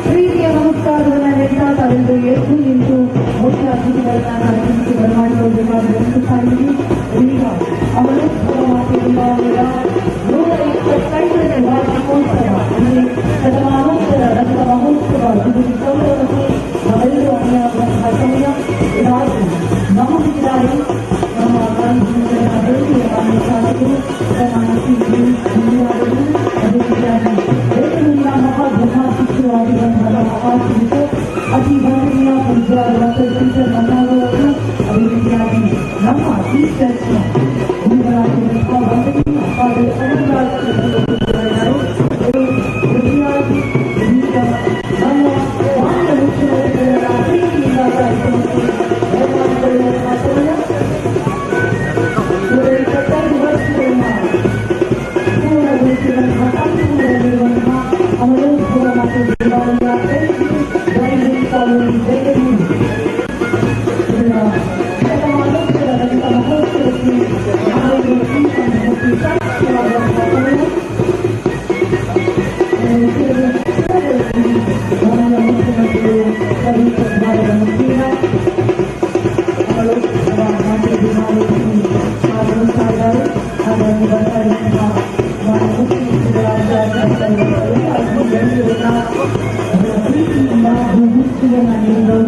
ಪ್ರೀತಿಯ ನಮಸ್ಕಾರಗಳನ್ನ ನೀಡ್ತಾ ತಾವೆಲ್ಲರೂ ಎದ್ದು ನಿಂತು ಮುಖ್ಯ ಅತಿಥಿಗಳನ್ನ ಬರಮಾಡಿಕೊಳ್ಳಬೇಕಾದ ಸಾಯಿರಿ. ಈಗ ಅವರು ಮಾತೆಯಿಂದ 125ನೇ ವಾರ್ಷಿಕೋತ್ಸವ ಅಂದರೆ ಶತಮಾನೋತ್ತರ ರಜತ ಮಹೋತ್ಸವ ಗೌರವಕ್ಕೆ ನಾವೆಲ್ಲರೂ ಅಣಿಯಾಗುವಂತಹ ಸಮಯ ಇದಾಗಿ ನಮಗಿದ್ದಾರೆ. ನಮ್ಮ ಗಾಂಧೀಜಿಯವರ ಭೇಟಿಯ ಶಾಸಕರು ಅದೇ ರೀತಿಯಾಗಿ ದೇಶದಿಂದ ಮಹಾಬ್ರಹ್ಮಾಶಿಕ್ಷರಾಗಿರುವಂತಹ ಮಹಾಶಿಕ್ಷ ಅತಿ ವಂದನೀಯ ಪೂಜ್ಯ ಡಾಕ್ಟರ್ ಪೀಟರ್ ಮನ್ನಾರವರು, ಅದೇ ರೀತಿಯಾಗಿ ನಮ್ಮ ಈ ಚರ್ಚ್ನ ಗುರುಗಳಾಗಿರುವಂತಹ ವಂದನೀಯ ಫಾದರ್ ಪ್ರತಿಯಾಗಿ ಈಗ ನಮ್ಮ ಮಾನ್ಯ ಮುಖ್ಯಮಂತ್ರಿಗಳ ಪ್ರೀತಿಯಿಂದ ಕಾರ್ಯಕ್ರಮಕ್ಕೆ ಬರಮಾಡಿಕೊಳ್ಳುವಂತಹ ಸಮಯ. 25 ವರ್ಷಗಳನ್ನ ಪೂರ್ಣಗೊಳಿಸಿರುವಂತಹ ಸಂಪೂರ್ಣದಲ್ಲಿರುವಂತಹ ಅಮರೋತ್ಸವ ಮತ್ತು ದೇವಾಲಯ ಶತಮಾನೋತ್ಸವ ರಜತ ಮಹೋತ್ಸವಕ್ಕೆ ಮುಖ್ಯಮಂತ್ರಿಗಳು ಸರ್ವಿಸಭಾರದ ಮುಖ್ಯ ಅಮರೋತ್ಸವ ಮತ್ತು ದೇವಾಲಯಕ್ಕೆ ಆಗಮಿಸ್ತಾ ಇದ್ದಾರೆ. ಹಾಗಾಗಿ ಬರ್ತಾ ಇರುವಂತಹ ಪ್ರೀತಿಯಿಂದ ಭೂಮಿಯನ್ನು ನಿರ್ವಹಿಸುವುದು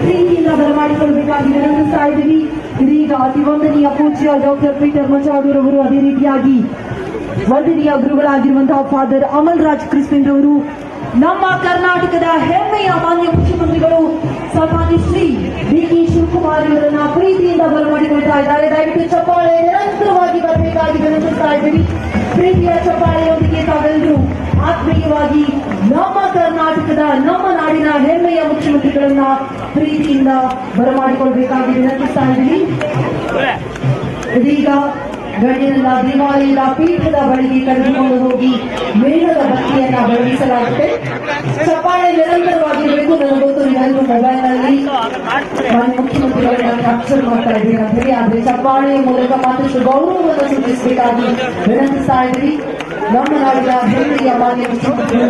ಪ್ರೀತಿಯಿಂದ ಬರಮಾಡಿಕೊಳ್ಳಬೇಕಾಗಿ ವಿನಂತಿಸ್ತಾ ಇದ್ದೀವಿ. ಇದೀಗ ಅತಿ ವಂದನೀಯ ಪೂಜ್ಯ ಡಾಕ್ಟರ್ ಪೀಟರ್ ಮಚಾಡೂರವರು, ಅದೇ ರೀತಿಯಾಗಿ ವಂದನೀಯ ಗುರುಗಳಾಗಿರುವಂತಹ ಫಾದರ್ ಅಮಲ್ ರಾಜ್ ಕ್ರಿಸ್ಪಿನ್ ರವರು, ನಮ್ಮ ಕರ್ನಾಟಕದ ಹೆಮ್ಮೆಯ ಮಾನ್ಯ ಮುಖ್ಯಮಂತ್ರಿಗಳು ಸನ್ಮಾನ್ಯ ಶ್ರೀ ಡಿ.ಕೆ. ಶಿವಕುಮಾರ್ ಇವರನ್ನ ಪ್ರೀತಿಯಿಂದ ಬರಮಾಡಿಕೊಳ್ತಾ ಇದ್ದಾರೆ. ದಯವಿಟ್ಟು ಚಪ್ಪಾಳೆ ನಿರಂತರವಾಗಿ ಬರಬೇಕಾಗಿ ವಿನಂತಿಸ್ತಾ ಇದ್ದೀವಿ. ಪ್ರೀತಿಯ ಚಪ್ಪಾಳೆಯೊಂದಿಗೆ ತಾವೆಲ್ಲರೂ ಆತ್ಮೀಯವಾಗಿ ನಮ್ಮ ಕರ್ನಾಟಕದ ನಮ್ಮ ನಾಡಿನ ಹೆಮ್ಮೆಯ ಮುಖ್ಯಮಂತ್ರಿಗಳನ್ನ ಪ್ರೀತಿಯಿಂದ ಬರಮಾಡಿಕೊಳ್ಬೇಕಾಗಿ ವಿನಂತಿಸ್ತಾ ಇದ್ದೀವಿ. ಇದೀಗ ಗಣ್ಯರನ್ನ ದೇವಾಲಯದ ಪೀಠದ ಬಳಿಗೆ ಕರೆದುಕೊಂಡು ಹೋಗಿ ಮೇಣದ ಬತ್ತಿಯನ್ನ ಬೆಳಗಿಸಲಾಗುತ್ತೆ. ಚಪ್ಪಾಳೆ ನಿರಂತರವಾಗಿರಬೇಕು. ನನಗೆ ಗೊತ್ತು ನೀವೆಲ್ಲರೂ ಮೊಬೈಲ್ ನಲ್ಲಿ ಮುಖ್ಯಮಂತ್ರಿಗಳನ್ನ ಕ್ಯಾಪ್ಚರ್ ಮಾಡ್ತಾ ಇದ್ದೀರಿ ಅಂತ ಹೇಳಿ, ಆದ್ರೆ ಚಪ್ಪಾಳೆಯ ಮೂಲಕ ಮತ್ತಷ್ಟು ಗೌರವವನ್ನು ಸೂಚಿಸಬೇಕಾಗಿ ವಿನಂತಿಸ್ತಾ ಇದ್ದೀವಿ. ನಮ್ಮ ನಾಡಿನ ಹೆಮ್ಮೆಯ ಮಾನ್ಯ ಮುಖ್ಯಮಂತ್ರಿ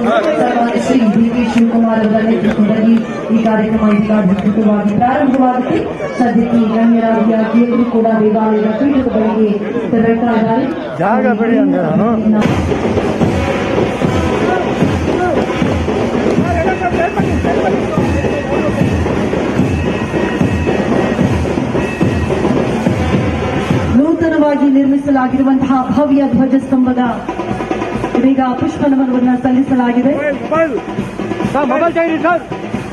ಶ್ರೀ ಡಿ.ಕೆ. ಶಿವಕುಮಾರ್ ಅವರ ನೇತೃತ್ವದಲ್ಲಿ ಈ ಕಾರ್ಯಕ್ರಮ ಇದೀಗ ಅಧಿಕೃತವಾಗಿ ಪ್ರಾರಂಭವಾಗುತ್ತೆ. ಸದ್ಯಕ್ಕೆ ಗಣ್ಯರಾಗಿ ಎಲ್ಲರೂ ಕೂಡ ದೇವಾಲಯದ ಪೀಠದ ಬಳಿಗೆ ತೆರಳುತ್ತಾ ಇದ್ದಾರೆ. ನೂತನವಾಗಿ ನಿರ್ಮಿಸಲಾಗಿರುವಂತಹ ಭವ್ಯ ಧ್ವಜಸ್ತಂಭದ ಇದೀಗ ಪುಷ್ಪ ನಮನವನ್ನು ಸಲ್ಲಿಸಲಾಗಿದೆ.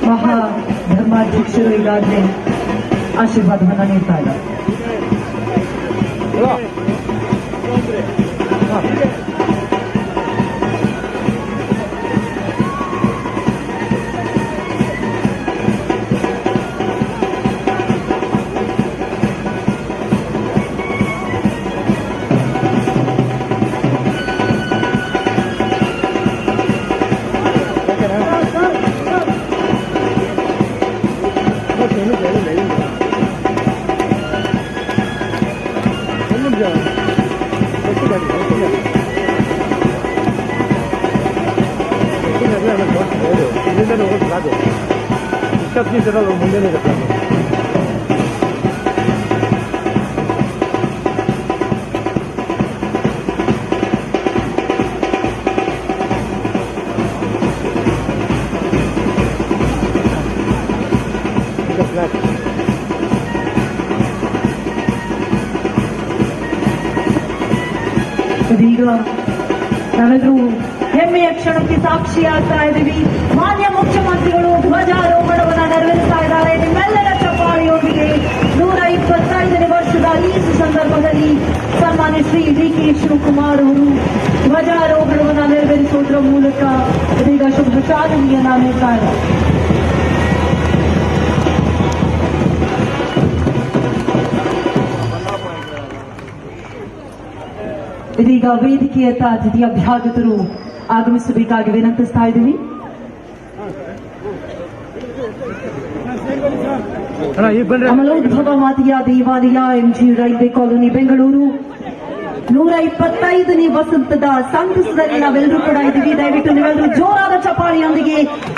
ಮಹಾ ಧರ್ಮಾಧ್ಯಕ್ಷರು ಈಗಾಗಲೇ ಆಶೀರ್ವಾದವನ್ನು ನೀಡ್ತಾ ಇದ್ದಾರೆ. ಮುಂದೆ ಇದೀಗ ನಾವೆಲ್ಲರೂ ಹೆಮ್ಮೆಯ ಕ್ಷಣಕ್ಕೆ ಸಾಕ್ಷಿಯಾಗ್ತಾ ಇದ್ದೀವಿ. ಮಾನ್ಯ ಮುಖ್ಯಮಂತ್ರಿಗಳು ಧ್ವಜಾರೋಹಣವನ್ನು ನೆರವೇರಿಸ್ತಾ ಇದ್ದಾರೆ. ನಿಮ್ಮೆಲ್ಲರ ಚಪ್ಪಾಳೆಯೊಂದಿಗೆ 125ನೇ ವರ್ಷದ ಈ ಸಂದರ್ಭದಲ್ಲಿ ಸನ್ಮಾನ್ಯ ಶ್ರೀ ಡಿ.ಕೆ. ಶಿವಕುಮಾರ್ ಅವರು ಧ್ವಜಾರೋಹಣವನ್ನು ನೆರವೇರಿಸುವುದರ ಮೂಲಕ ಇದೀಗ ಶುಭ ಚಾಲನೆಯನ್ನ ನೀಡ್ತಾ ಇದ್ದಾರೆ. ಇದೀಗ ವೇದಿಕೆಯತ್ತ ಅತಿಥಿ ಅಭ್ಯಾಗತರು ಆಗಮಿಸಬೇಕಾಗಿ ವಿನಂತಿಸ್ತಾ ಇದ್ದೀವಿ. ಅಮಲೋದ್ಭವ ಮಾತೆಯ ದೇವಾಲಯ, ಎಂಜಿ ರೈಲ್ವೆ ಕಾಲೋನಿ, ಬೆಂಗಳೂರು. 125ನೇ ವಸಂತದ ಸಂತಸದಲ್ಲಿ ನಾವೆಲ್ಲರೂ ಕೂಡ ಇದ್ದೀವಿ. ದಯವಿಟ್ಟು ನೀವೆಲ್ಲರೂ ಜೋರಾದ ಚಪ್ಪಾಳೆಯೊಂದಿಗೆ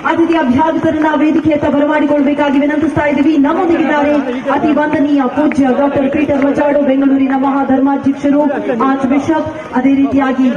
ಅತಿಥಿ ಅಭ್ಯಾಗತರನ್ನ ವೇದಿಕೆಯತ್ತ ಬರಮಾಡಿಕೊಳ್ಬೇಕಾಗಿ ವಿನಂತಿಸ್ತಾ ಇದ್ದೀವಿ. ನಮ್ಮೊಂದಿಗಿದ್ದಾರೆ ಅತಿ ವಂದನೀಯ ಪೂಜ್ಯ ಡಾಕ್ಟರ್ ಪೀಟರ್ ಮಚಾಡು, ಬೆಂಗಳೂರಿನ ಮಹಾಧರ್ಮಾಧ್ಯಕ್ಷರು, ಆರ್ಚ್ ಬಿಷಪ್. ಅದೇ ರೀತಿಯಾಗಿ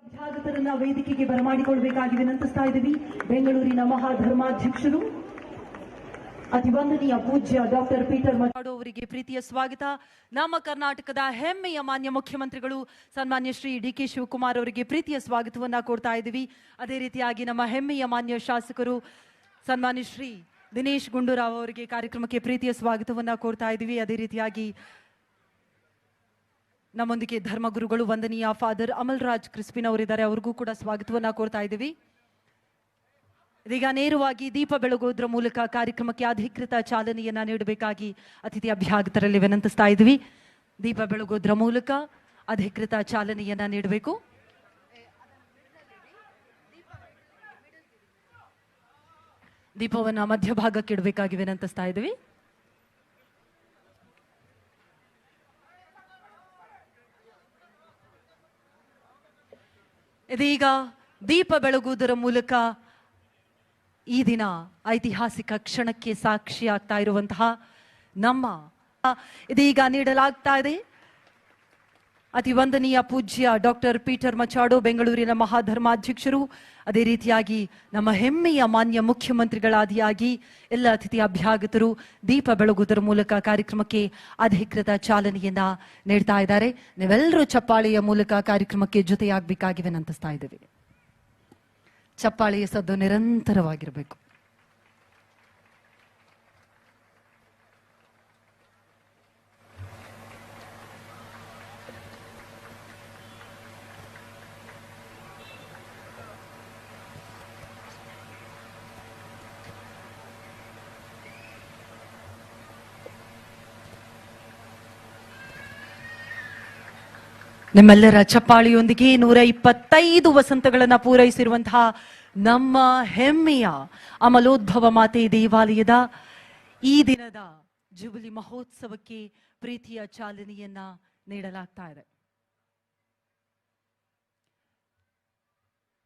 ಅಭ್ಯಾಗತರನ್ನ ವೇದಿಕೆಗೆ ಬರಮಾಡಿಕೊಳ್ಬೇಕಾಗಿ ವಿನಂತಿಸ್ತಾ ಇದ್ದೀವಿ. ಬೆಂಗಳೂರಿನ ಮಹಾಧರ್ಮಾಧ್ಯಕ್ಷರು, ಅತಿ ವಂದನೀಯ ಪೂಜ್ಯ ಡಾಕ್ಟರ್ ಪೀಟರ್ ಮಚಾಡು ಅವರಿಗೆ ಪ್ರೀತಿಯ ಸ್ವಾಗತ. ನಮ್ಮ ಕರ್ನಾಟಕದ ಹೆಮ್ಮೆಯ ಮಾನ್ಯ ಮುಖ್ಯಮಂತ್ರಿಗಳು ಸನ್ಮಾನ್ಯ ಶ್ರೀ ಡಿ.ಕೆ. ಶಿವಕುಮಾರ್ ಅವರಿಗೆ ಪ್ರೀತಿಯ ಸ್ವಾಗತವನ್ನ ಕೊಡ್ತಾ ಇದ್ದೀವಿ. ಅದೇ ರೀತಿಯಾಗಿ ನಮ್ಮ ಹೆಮ್ಮೆಯ ಮಾನ್ಯ ಶಾಸಕರು ಸನ್ಮಾನ್ಯ ಶ್ರೀ ದಿನೇಶ್ ಗುಂಡೂರಾವ್ ಅವರಿಗೆ ಕಾರ್ಯಕ್ರಮಕ್ಕೆ ಪ್ರೀತಿಯ ಸ್ವಾಗತವನ್ನ ಕೊಡ್ತಾ ಇದ್ದೀವಿ. ಅದೇ ರೀತಿಯಾಗಿ ನಮ್ಮೊಂದಿಗೆ ಧರ್ಮಗುರುಗಳು ವಂದನೀಯ ಫಾದರ್ ಅಮಲ್ ರಾಜ್ ಕ್ರಿಸ್ಪಿನ್ ಅವರಿದ್ದಾರೆ, ಅವ್ರಿಗೂ ಕೂಡ ಸ್ವಾಗತವನ್ನ ಕೋರ್ತಾ ಇದ್ದೀವಿ. ಇದೀಗ ನೇರವಾಗಿ ದೀಪ ಬೆಳಗೋದ್ರ ಮೂಲಕ ಕಾರ್ಯಕ್ರಮಕ್ಕೆ ಅಧಿಕೃತ ಚಾಲನೆಯನ್ನ ನೀಡಬೇಕಾಗಿ ಅತಿಥಿ ಅಭ್ಯಾಗತರಲ್ಲಿ ವಿನಂತಿಸ್ತಾ ಇದ್ದೀವಿ. ದೀಪ ಬೆಳಗೋದ್ರ ಮೂಲಕ ಅಧಿಕೃತ ಚಾಲನೆಯನ್ನ ನೀಡಬೇಕು. ದೀಪವನ್ನ ಮಧ್ಯಭಾಗಕ್ಕೆ ಇಡಬೇಕಾಗಿ ವಿನಂತಿಸ್ತಾ ಇದ್ದೀವಿ. ಇದೀಗ ದೀಪ ಬೆಳಗುವುದರ ಮೂಲಕ ಈ ದಿನ ಐತಿಹಾಸಿಕ ಕ್ಷಣಕ್ಕೆ ಸಾಕ್ಷಿಯಾಗ್ತಾ ಇರುವಂತಹ ನಮ್ಮ ಇದೀಗ ನೀಡಲಾಗ್ತಾ ಇದೆ ಅತಿ ವಂದನೀಯ ಪೂಜ್ಯ ಡಾಕ್ಟರ್ ಪೀಟರ್ ಮಚಾಡು, ಬೆಂಗಳೂರಿನ ಮಹಾಧರ್ಮಾಧ್ಯಕ್ಷರು, ಅದೇ ರೀತಿಯಾಗಿ ನಮ್ಮ ಹೆಮ್ಮೆಯ ಮಾನ್ಯ ಮುಖ್ಯಮಂತ್ರಿಗಳಾದಿಯಾಗಿ ಎಲ್ಲ ಅತಿಥಿ ಅಭ್ಯಾಗತರು ದೀಪ ಬೆಳಗುವುದರ ಮೂಲಕ ಕಾರ್ಯಕ್ರಮಕ್ಕೆ ಅಧಿಕೃತ ಚಾಲನೆಯನ್ನ ನೀಡ್ತಾ ಇದ್ದಾರೆ. ನೀವೆಲ್ಲರೂ ಚಪ್ಪಾಳೆಯ ಮೂಲಕ ಕಾರ್ಯಕ್ರಮಕ್ಕೆ ಜೊತೆಯಾಗಬೇಕಾಗಿ ವಿನಂತಿಸ್ತಾ ಇದ್ದೇವೆ. ಚಪ್ಪಾಳೆಯ ಸದ್ದು ನಿರಂತರವಾಗಿರಬೇಕು. ನಿಮ್ಮೆಲ್ಲರ ಚಪ್ಪಾಳಿಯೊಂದಿಗೆ 125 ವಸಂತಗಳನ್ನ ಪೂರೈಸಿರುವಂತಹ ನಮ್ಮ ಹೆಮ್ಮೆಯ ಅಮಲೋದ್ಭವ ಮಾತೆ ದೇವಾಲಯದ ಈ ದಿನದ ಜುಬಿಲಿ ಮಹೋತ್ಸವಕ್ಕೆ ಪ್ರೀತಿಯ ಚಾಲನೆಯನ್ನ ನೀಡಲಾಗ್ತಾ ಇದೆ.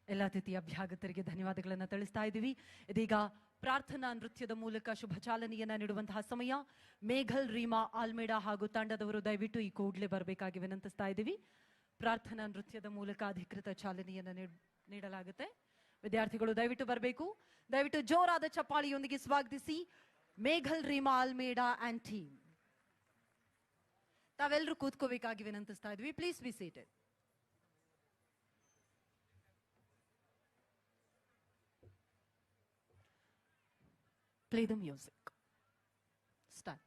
ಎಲ್ಲ ಅತಿಥಿ ಅಭ್ಯಾಗತರಿಗೆ ಧನ್ಯವಾದಗಳನ್ನು ತಿಳಿಸ್ತಾ ಇದ್ದೀವಿ. ಇದೀಗ ಪ್ರಾರ್ಥನಾ ನೃತ್ಯದ ಮೂಲಕ ಶುಭ ಚಾಲನೆಯನ್ನ ನೀಡುವಂತಹ ಸಮಯ. ಮೇಘಲ್, ರೀಮಾ, ಆಲ್ಮೇಡಾ ಹಾಗೂ ತಂಡದವರು ದಯವಿಟ್ಟು ಈ ಕೂಡಲೇ ಬರಬೇಕಾಗಿ ವಿನಂತಿಸ್ತಾ ಇದ್ದೀವಿ. ಪ್ರಾರ್ಥನಾ ನೃತ್ಯದ ಮೂಲಕ ಅಧಿಕೃತ ಚಾಲನೆಯನ್ನ ನೀಡಲಾಗುತ್ತೆ. ವಿದ್ಯಾರ್ಥಿಗಳು ದಯವಿಟ್ಟು ಬರಬೇಕು. ದಯವಿಟ್ಟು ಜೋರಾದ ಚಪ್ಪಾಳಿಯೊಂದಿಗೆ ಸ್ವಾಗತಿಸಿ ಮೇಘಲ್, ರೀಮಾ, ಆಲ್ಮೇಡಾ ಅಂಡ್ ಟೀಮ್. ತಾವೆಲ್ಲರೂ ಕೂತ್ಕೋಬೇಕಾಗಿ ವಿನಂತಿಸ್ತಾ ಇದ್ವಿ. Please be seated. Play the music. start.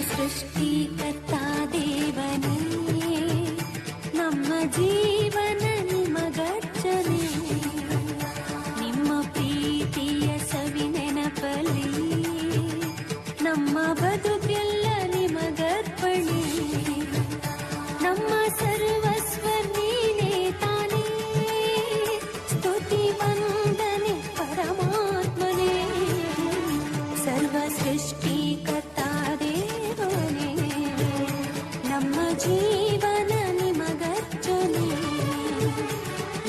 ಸೃಷ್ಟಿಕರ್ತಾ ದೇವನೇ ನಮ್ಮ ಜೀವನ ನಿಮಗರ್ಚನೆ ನಿಮ್ಮ ಪ್ರೀತಿಯ ಸವಿ ನೆನಪಲಿ ನಮ್ಮ ಬದುಕೆಲ್ಲ ನಿಮಗರ್ಪಣೆ ನಮ್ಮ ಸರ್ವಸ್ವ ನೀನೇ ತಾನೇ ಸ್ತುತಿ ವಂದನೆ ಪರಮಾತ್ಮನೇ ಸರ್ವ ಸೃಷ್ಟಿಕರ್ತಾ ನಮ್ಮ ಜೀವನ ನಿಮಗರ್ಚನೆ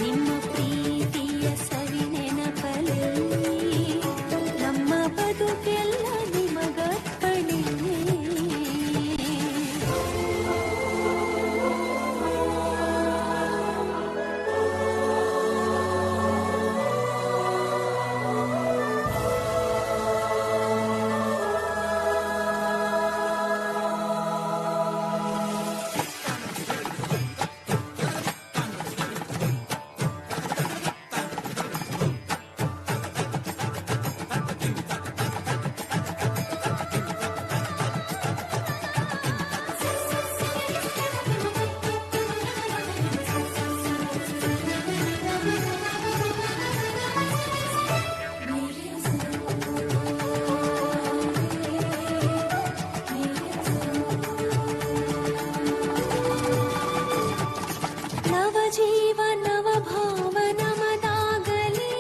ನಿಮ್ಮ ಪ್ರೀತಿಯ ಸವಿ ನೆನಪಲಿ ನಮ್ಮ ಬದುಕೆಲ್ಲ ನಿಮಗರ್ಪಣೆ ಜೀವ ನವ ಭಾವ ನಮದಾಗಲಿ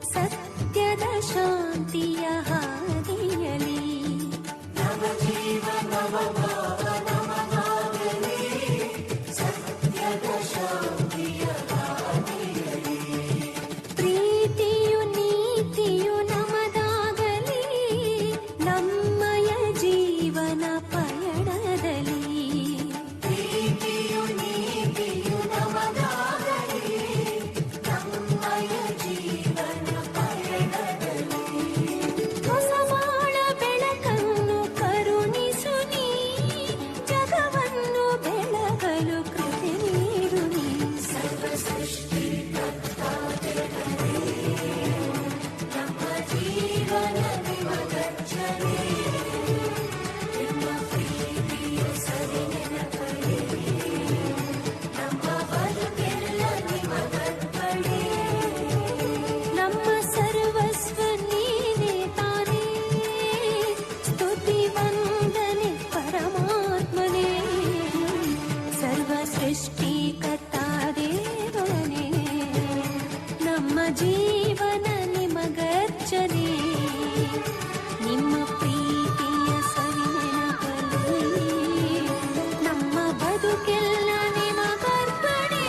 ಸತ್ಯದ ಶಾಂತಿಯ ಹಾದಿಯಲಿ ನವ ಜೀವ ನವ ಭಾವ ನಮದಾಗಲಿ ಸತ್ಯದ ಶಾಂತಿಯ ಹಾದಿಯಲಿ ಪ್ರೀತಿಯು ನೀತಿಯು ನಮದಾಗಲಿ ನಮ್ಮಯ ಜೀವನ ಪಯಣದಲ್ಲಿ ಸೃಷ್ಟಿಕರ್ತಾ ದೇವನೇ ನಮ್ಮ ಜೀವನ ನಿಮಗರ್ಚನೆ ನಿಮ್ಮ ಪ್ರೀತಿಯ ಸವಿ ನೆನಪಲಿ ನಮ್ಮ ಬದುಕೆಲ್ಲ ನಿಮಗರ್ಪಣೆ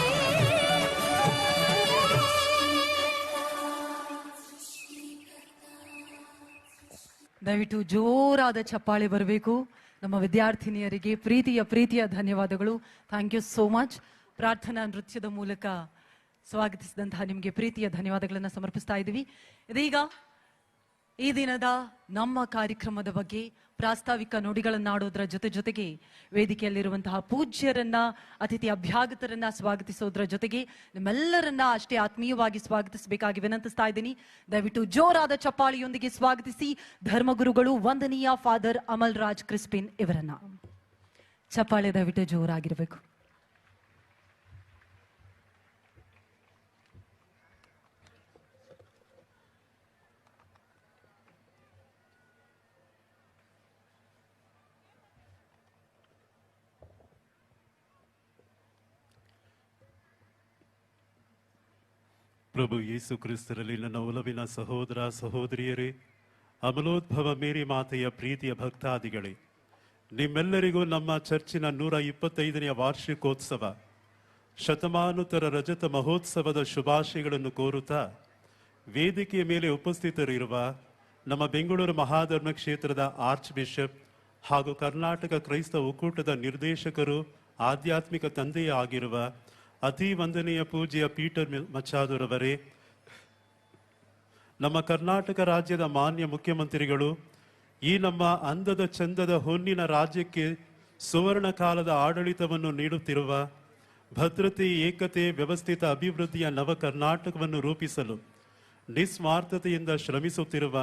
ದಯವಿಟ್ಟು ಜೋರಾದ ಚಪ್ಪಾಳೆ ಬರಬೇಕು. ನಮ್ಮ ವಿದ್ಯಾರ್ಥಿನಿಯರಿಗೆ ಪ್ರೀತಿಯ ಧನ್ಯವಾದಗಳು. Thank you so much. ಪ್ರಾರ್ಥನಾ ನೃತ್ಯದ ಮೂಲಕ ಸ್ವಾಗತಿಸಿದಂತಹ ನಿಮಗೆ ಪ್ರೀತಿಯ ಧನ್ಯವಾದಗಳನ್ನು ಸಮರ್ಪಿಸ್ತಾ ಇದ್ದೀವಿ. ಇದೀಗ ಈ ದಿನದ ನಮ್ಮ ಕಾರ್ಯಕ್ರಮದ ಬಗ್ಗೆ ಪ್ರಾಸ್ತಾವಿಕ ನುಡಿಗಳನ್ನಾಡೋದ್ರ ಜೊತೆಗೆ ವೇದಿಕೆಯಲ್ಲಿರುವಂತಹ ಪೂಜ್ಯರನ್ನ, ಅತಿಥಿ ಅಭ್ಯಾಗತರನ್ನ ಸ್ವಾಗತಿಸೋದ್ರ ಜೊತೆಗೆ ನಿಮ್ಮೆಲ್ಲರನ್ನ ಅಷ್ಟೇ ಆತ್ಮೀಯವಾಗಿ ಸ್ವಾಗತಿಸಬೇಕಾಗಿ ವಿನಂತಿಸ್ತಾ ಇದ್ದೀನಿ. ದಯವಿಟ್ಟು ಜೋರಾದ ಚಪ್ಪಾಳಿಯೊಂದಿಗೆ ಸ್ವಾಗತಿಸಿ ಧರ್ಮಗುರುಗಳು ವಂದನೀಯ ಫಾದರ್ ಅಮಲ್ ರಾಜ್ ಕ್ರಿಸ್ಪಿನ್ ಇವರನ್ನ. ಚಪ್ಪಾಳೆ ದಯವಿಟ್ಟು ಜೋರಾಗಿರ್ಬೇಕು. ಪ್ರಭು ಯೇಸು ಕ್ರಿಸ್ತರಲ್ಲಿ ನನ್ನ ಒಲವಿನ ಸಹೋದರ ಸಹೋದರಿಯರೇ, ಅಮಲೋದ್ಭವ ಮೇರಿ ಮಾತೆಯ ಪ್ರೀತಿಯ ಭಕ್ತಾದಿಗಳೇ, ನಿಮ್ಮೆಲ್ಲರಿಗೂ ನಮ್ಮ ಚರ್ಚಿನ 125ನೇ ವಾರ್ಷಿಕೋತ್ಸವ ಶತಮಾನೋತ್ತರ ರಜತ ಮಹೋತ್ಸವದ ಶುಭಾಶಯಗಳನ್ನು ಕೋರುತ್ತಾ, ವೇದಿಕೆಯ ಮೇಲೆ ಉಪಸ್ಥಿತರಿರುವ ನಮ್ಮ ಬೆಂಗಳೂರು ಮಹಾಧರ್ಮ ಕ್ಷೇತ್ರದ ಆರ್ಚ್ ಬಿಷಪ್ ಹಾಗೂ ಕರ್ನಾಟಕ ಕ್ರೈಸ್ತ ಒಕ್ಕೂಟದ ನಿರ್ದೇಶಕರು, ಆಧ್ಯಾತ್ಮಿಕ ತಂದೆಯೇ ಆಗಿರುವ ಅತಿ ವಂದನೀಯ ಪೂಜ್ಯ ಪೀಟರ್ ಮಚಾದುರವರೇ, ನಮ್ಮ ಕರ್ನಾಟಕ ರಾಜ್ಯದ ಮಾನ್ಯ ಮುಖ್ಯಮಂತ್ರಿಗಳು, ಈ ನಮ್ಮ ಅಂದದ ಚಂದದ ಹೊನ್ನಿನ ರಾಜ್ಯಕ್ಕೆ ಸುವರ್ಣ ಕಾಲದ ಆಡಳಿತವನ್ನು ನೀಡುತ್ತಿರುವ, ಭದ್ರತೆ, ಏಕತೆ, ವ್ಯವಸ್ಥಿತ ಅಭಿವೃದ್ಧಿಯ ನವ ಕರ್ನಾಟಕವನ್ನು ರೂಪಿಸಲು ನಿಸ್ವಾರ್ಥತೆಯಿಂದ ಶ್ರಮಿಸುತ್ತಿರುವ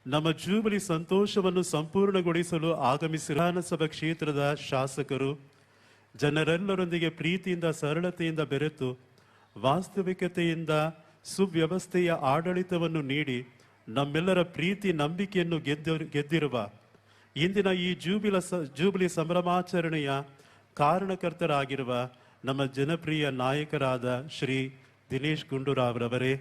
ನಮ್ಮ ಜೂಬಿಲಿ ಸಂತೋಷವನ್ನು ಸಂಪೂರ್ಣಗೊಳಿಸಲು ಆಗಮಿಸಿರುವ ವಿಧಾನಸಭಾ ಕ್ಷೇತ್ರದ ಶಾಸಕರು, ಜನರೆಲ್ಲರೊಂದಿಗೆ ಪ್ರೀತಿಯಿಂದ ಸರಳತೆಯಿಂದ ಬೆರೆತು ವಾಸ್ತವಿಕತೆಯಿಂದ ಸುವ್ಯವಸ್ಥೆಯ ಆಡಳಿತವನ್ನು ನೀಡಿ ನಮ್ಮೆಲ್ಲರ ಪ್ರೀತಿ ನಂಬಿಕೆಯನ್ನು ಗೆದ್ದಿರುವ ಇಂದಿನ ಈ ಜೂಬಿಲಿ ಸಂಭ್ರಮಾಚರಣೆಯ ಕಾರಣಕರ್ತರಾಗಿರುವ ನಮ್ಮ ಜನಪ್ರಿಯ ನಾಯಕರಾದ ಶ್ರೀ ದಿನೇಶ್ ಗುಂಡೂರಾವ್ರವರೇ,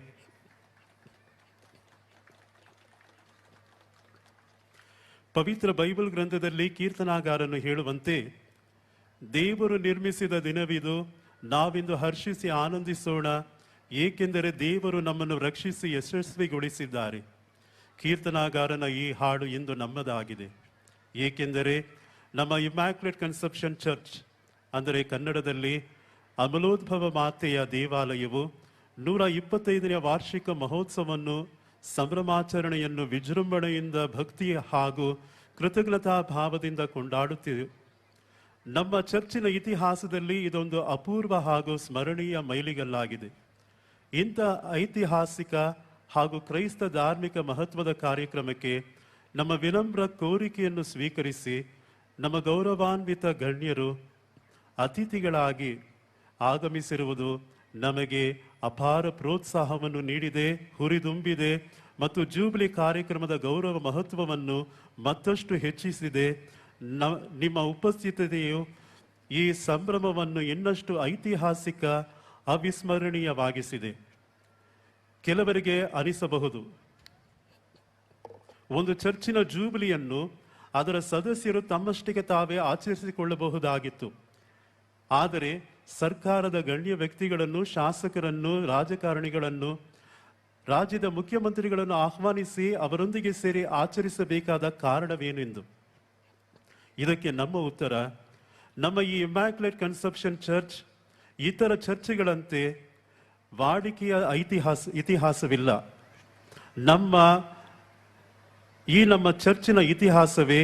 ಪವಿತ್ರ ಬೈಬಲ್ ಗ್ರಂಥದಲ್ಲಿ ಕೀರ್ತನಾಗಾರನು ಹೇಳುವಂತೆ, ದೇವರು ನಿರ್ಮಿಸಿದ ದಿನವಿದು, ನಾವಿಂದು ಹರ್ಷಿಸಿ ಆನಂದಿಸೋಣ, ಏಕೆಂದರೆ ದೇವರು ನಮ್ಮನ್ನು ರಕ್ಷಿಸಿ ಯಶಸ್ವಿಗೊಳಿಸಿದ್ದಾರೆ. ಕೀರ್ತನಾಗಾರನ ಈ ಹಾಡು ಇಂದು ನಮ್ಮದಾಗಿದೆ. ಏಕೆಂದರೆ ನಮ್ಮ ಇಮ್ಯಾಕ್ಯುಲೇಟ್ ಕನ್ಸೆಪ್ಷನ್ ಚರ್ಚ್, ಅಂದರೆ ಕನ್ನಡದಲ್ಲಿ ಅಮಲೋದ್ಭವ ಮಾತೆಯ ದೇವಾಲಯವು 125ನೇ ವಾರ್ಷಿಕ ಮಹೋತ್ಸವವನ್ನು ಸಂಭ್ರಮಾಚರಣೆಯನ್ನು ವಿಜೃಂಭಣೆಯಿಂದ ಭಕ್ತಿ ಹಾಗೂ ಕೃತಜ್ಞತಾ ಭಾವದಿಂದ ಕೊಂಡಾಡುತ್ತಿದೆ. ನಮ್ಮ ಚರ್ಚಿನ ಇತಿಹಾಸದಲ್ಲಿ ಇದೊಂದು ಅಪೂರ್ವ ಹಾಗೂ ಸ್ಮರಣೀಯ ಮೈಲಿಗಲ್ಲಾಗಿದೆ. ಇಂಥ ಐತಿಹಾಸಿಕ ಹಾಗೂ ಕ್ರೈಸ್ತ ಧಾರ್ಮಿಕ ಮಹತ್ವದ ಕಾರ್ಯಕ್ರಮಕ್ಕೆ ನಮ್ಮ ವಿನಮ್ರ ಕೋರಿಕೆಯನ್ನು ಸ್ವೀಕರಿಸಿ ನಮ್ಮ ಗೌರವಾನ್ವಿತ ಗಣ್ಯರು ಅತಿಥಿಗಳಾಗಿ ಆಗಮಿಸಿರುವುದು ನಮಗೆ ಅಪಾರ ಪ್ರೋತ್ಸಾಹವನ್ನು ನೀಡಿದೆ, ಹುರಿದುಂಬಿದೆ ಮತ್ತು ಜೂಬಿಲಿ ಕಾರ್ಯಕ್ರಮದ ಗೌರವ ಮಹತ್ವವನ್ನು ಮತ್ತಷ್ಟು ಹೆಚ್ಚಿಸಿದೆ. ನಿಮ್ಮ ಉಪಸ್ಥಿತಿಯು ಈ ಸಂಭ್ರಮವನ್ನು ಇನ್ನಷ್ಟು ಐತಿಹಾಸಿಕ, ಅವಿಸ್ಮರಣೀಯವಾಗಿಸಿದೆ. ಕೆಲವರಿಗೆ ಅನಿಸಬಹುದು, ಒಂದು ಚರ್ಚಿನ ಜೂಬಿಲಿಯನ್ನು ಅದರ ಸದಸ್ಯರು ತಮ್ಮಷ್ಟಕ್ಕೆ ತಾವೇ ಆಚರಿಸಿಕೊಳ್ಳಬಹುದಾಗಿತ್ತು. ಆದರೆ ಸರ್ಕಾರದ ಗಣ್ಯ ವ್ಯಕ್ತಿಗಳನ್ನು, ಶಾಸಕರನ್ನು, ರಾಜಕಾರಣಿಗಳನ್ನು, ರಾಜ್ಯದ ಮುಖ್ಯಮಂತ್ರಿಗಳನ್ನು ಆಹ್ವಾನಿಸಿ ಅವರೊಂದಿಗೆ ಸೇರಿ ಆಚರಿಸಬೇಕಾದ ಕಾರಣವೇನೆಂದು. ಇದಕ್ಕೆ ನಮ್ಮ ಉತ್ತರ, ನಮ್ಮ ಈ ಇಮ್ಯಾಕ್ಯುಲೇಟ್ ಕನ್ಸೆಪ್ಷನ್ ಚರ್ಚ್ ಇತರ ಚರ್ಚ್ಗಳಂತೆ ವಾಡಿಕೆಯ ಇತಿಹಾಸವಿಲ್ಲ. ನಮ್ಮ ಚರ್ಚಿನ ಇತಿಹಾಸವೇ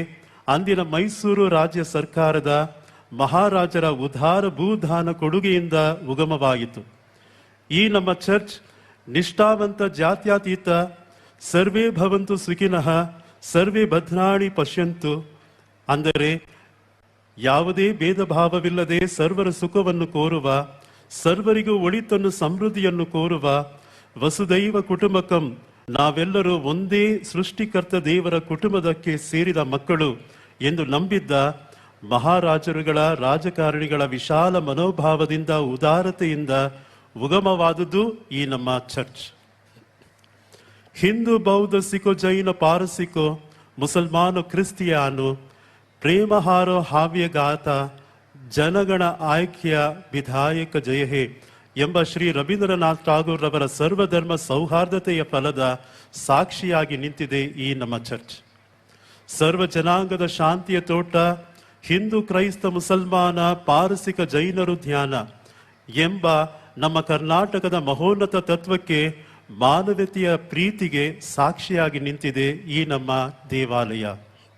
ಅಂದಿನ ಮೈಸೂರು ರಾಜ್ಯ ಸರ್ಕಾರದ ಮಹಾರಾಜರ ಉದಾರ ಭೂದಾನ ಕೊಡುಗೆಯಿಂದ ಉಗಮವಾಯಿತು. ಈ ನಮ್ಮ ಚರ್ಚ್ ನಿಷ್ಠಾವಂತ, ಜಾತ್ಯತೀತ, ಸರ್ವೇ ಭವಂತು ಸುಖಿನಃ ಸರ್ವೇ ಭದ್ರಾಣಿ ಪಶ್ಯಂತು, ಅಂದರೆ ಯಾವುದೇ ಭೇದ ಭಾವವಿಲ್ಲದೆ ಸರ್ವರ ಸುಖವನ್ನು ಕೋರುವ, ಸರ್ವರಿಗೂ ಒಳಿತನ್ನು ಸಮೃದ್ಧಿಯನ್ನು ಕೋರುವ ವಸುದೈವ ಕುಟುಂಬಕಂ, ನಾವೆಲ್ಲರೂ ಒಂದೇ ಸೃಷ್ಟಿಕರ್ತ ದೇವರ ಕುಟುಂಬದಕ್ಕೆ ಸೇರಿದ ಮಕ್ಕಳು ಎಂದು ನಂಬಿದ್ದ ಮಹಾರಾಜರುಗಳ, ರಾಜಕಾರಣಿಗಳ ವಿಶಾಲ ಮನೋಭಾವದಿಂದ, ಉದಾರತೆಯಿಂದ ಉಗಮವಾದುದು ಈ ನಮ್ಮ ಚರ್ಚ್. ಹಿಂದೂ, ಬೌದ್ಧ, ಸಿಖೋ, ಜೈನ, ಪಾರಸಿಕೋ, ಮುಸಲ್ಮಾನೋ, ಕ್ರಿಸ್ತಿಯಾನೋ, ಪ್ರೇಮಹಾರೋ ಹಾವ್ಯಗಾತ, ಜನಗಣ ಆಯ್ಕೆಯ ವಿಧಾಯಕ ಜಯ ಹೇ ಎಂಬ ಶ್ರೀ ರವೀಂದ್ರನಾಥ್ ಠಾಗೂರ್ ರವರ ಸರ್ವಧರ್ಮ ಸೌಹಾರ್ದತೆಯ ಫಲದ ಸಾಕ್ಷಿಯಾಗಿ ನಿಂತಿದೆ ಈ ನಮ್ಮ ಚರ್ಚ್. ಸರ್ವ ಜನಾಂಗದ ಶಾಂತಿಯ ತೋಟ, ಹಿಂದೂ, ಕ್ರೈಸ್ತ, ಮುಸಲ್ಮಾನ, ಪಾರಸಿಕ, ಜೈನರು ಧ್ಯಾನ ಎಂಬ ನಮ್ಮ ಕರ್ನಾಟಕದ ಮಹೋನ್ನತ ತತ್ವಕ್ಕೆ, ಮಾನವತೆಯ ಪ್ರೀತಿಗೆ ಸಾಕ್ಷಿಯಾಗಿ ನಿಂತಿದೆ ಈ ನಮ್ಮ ದೇವಾಲಯ.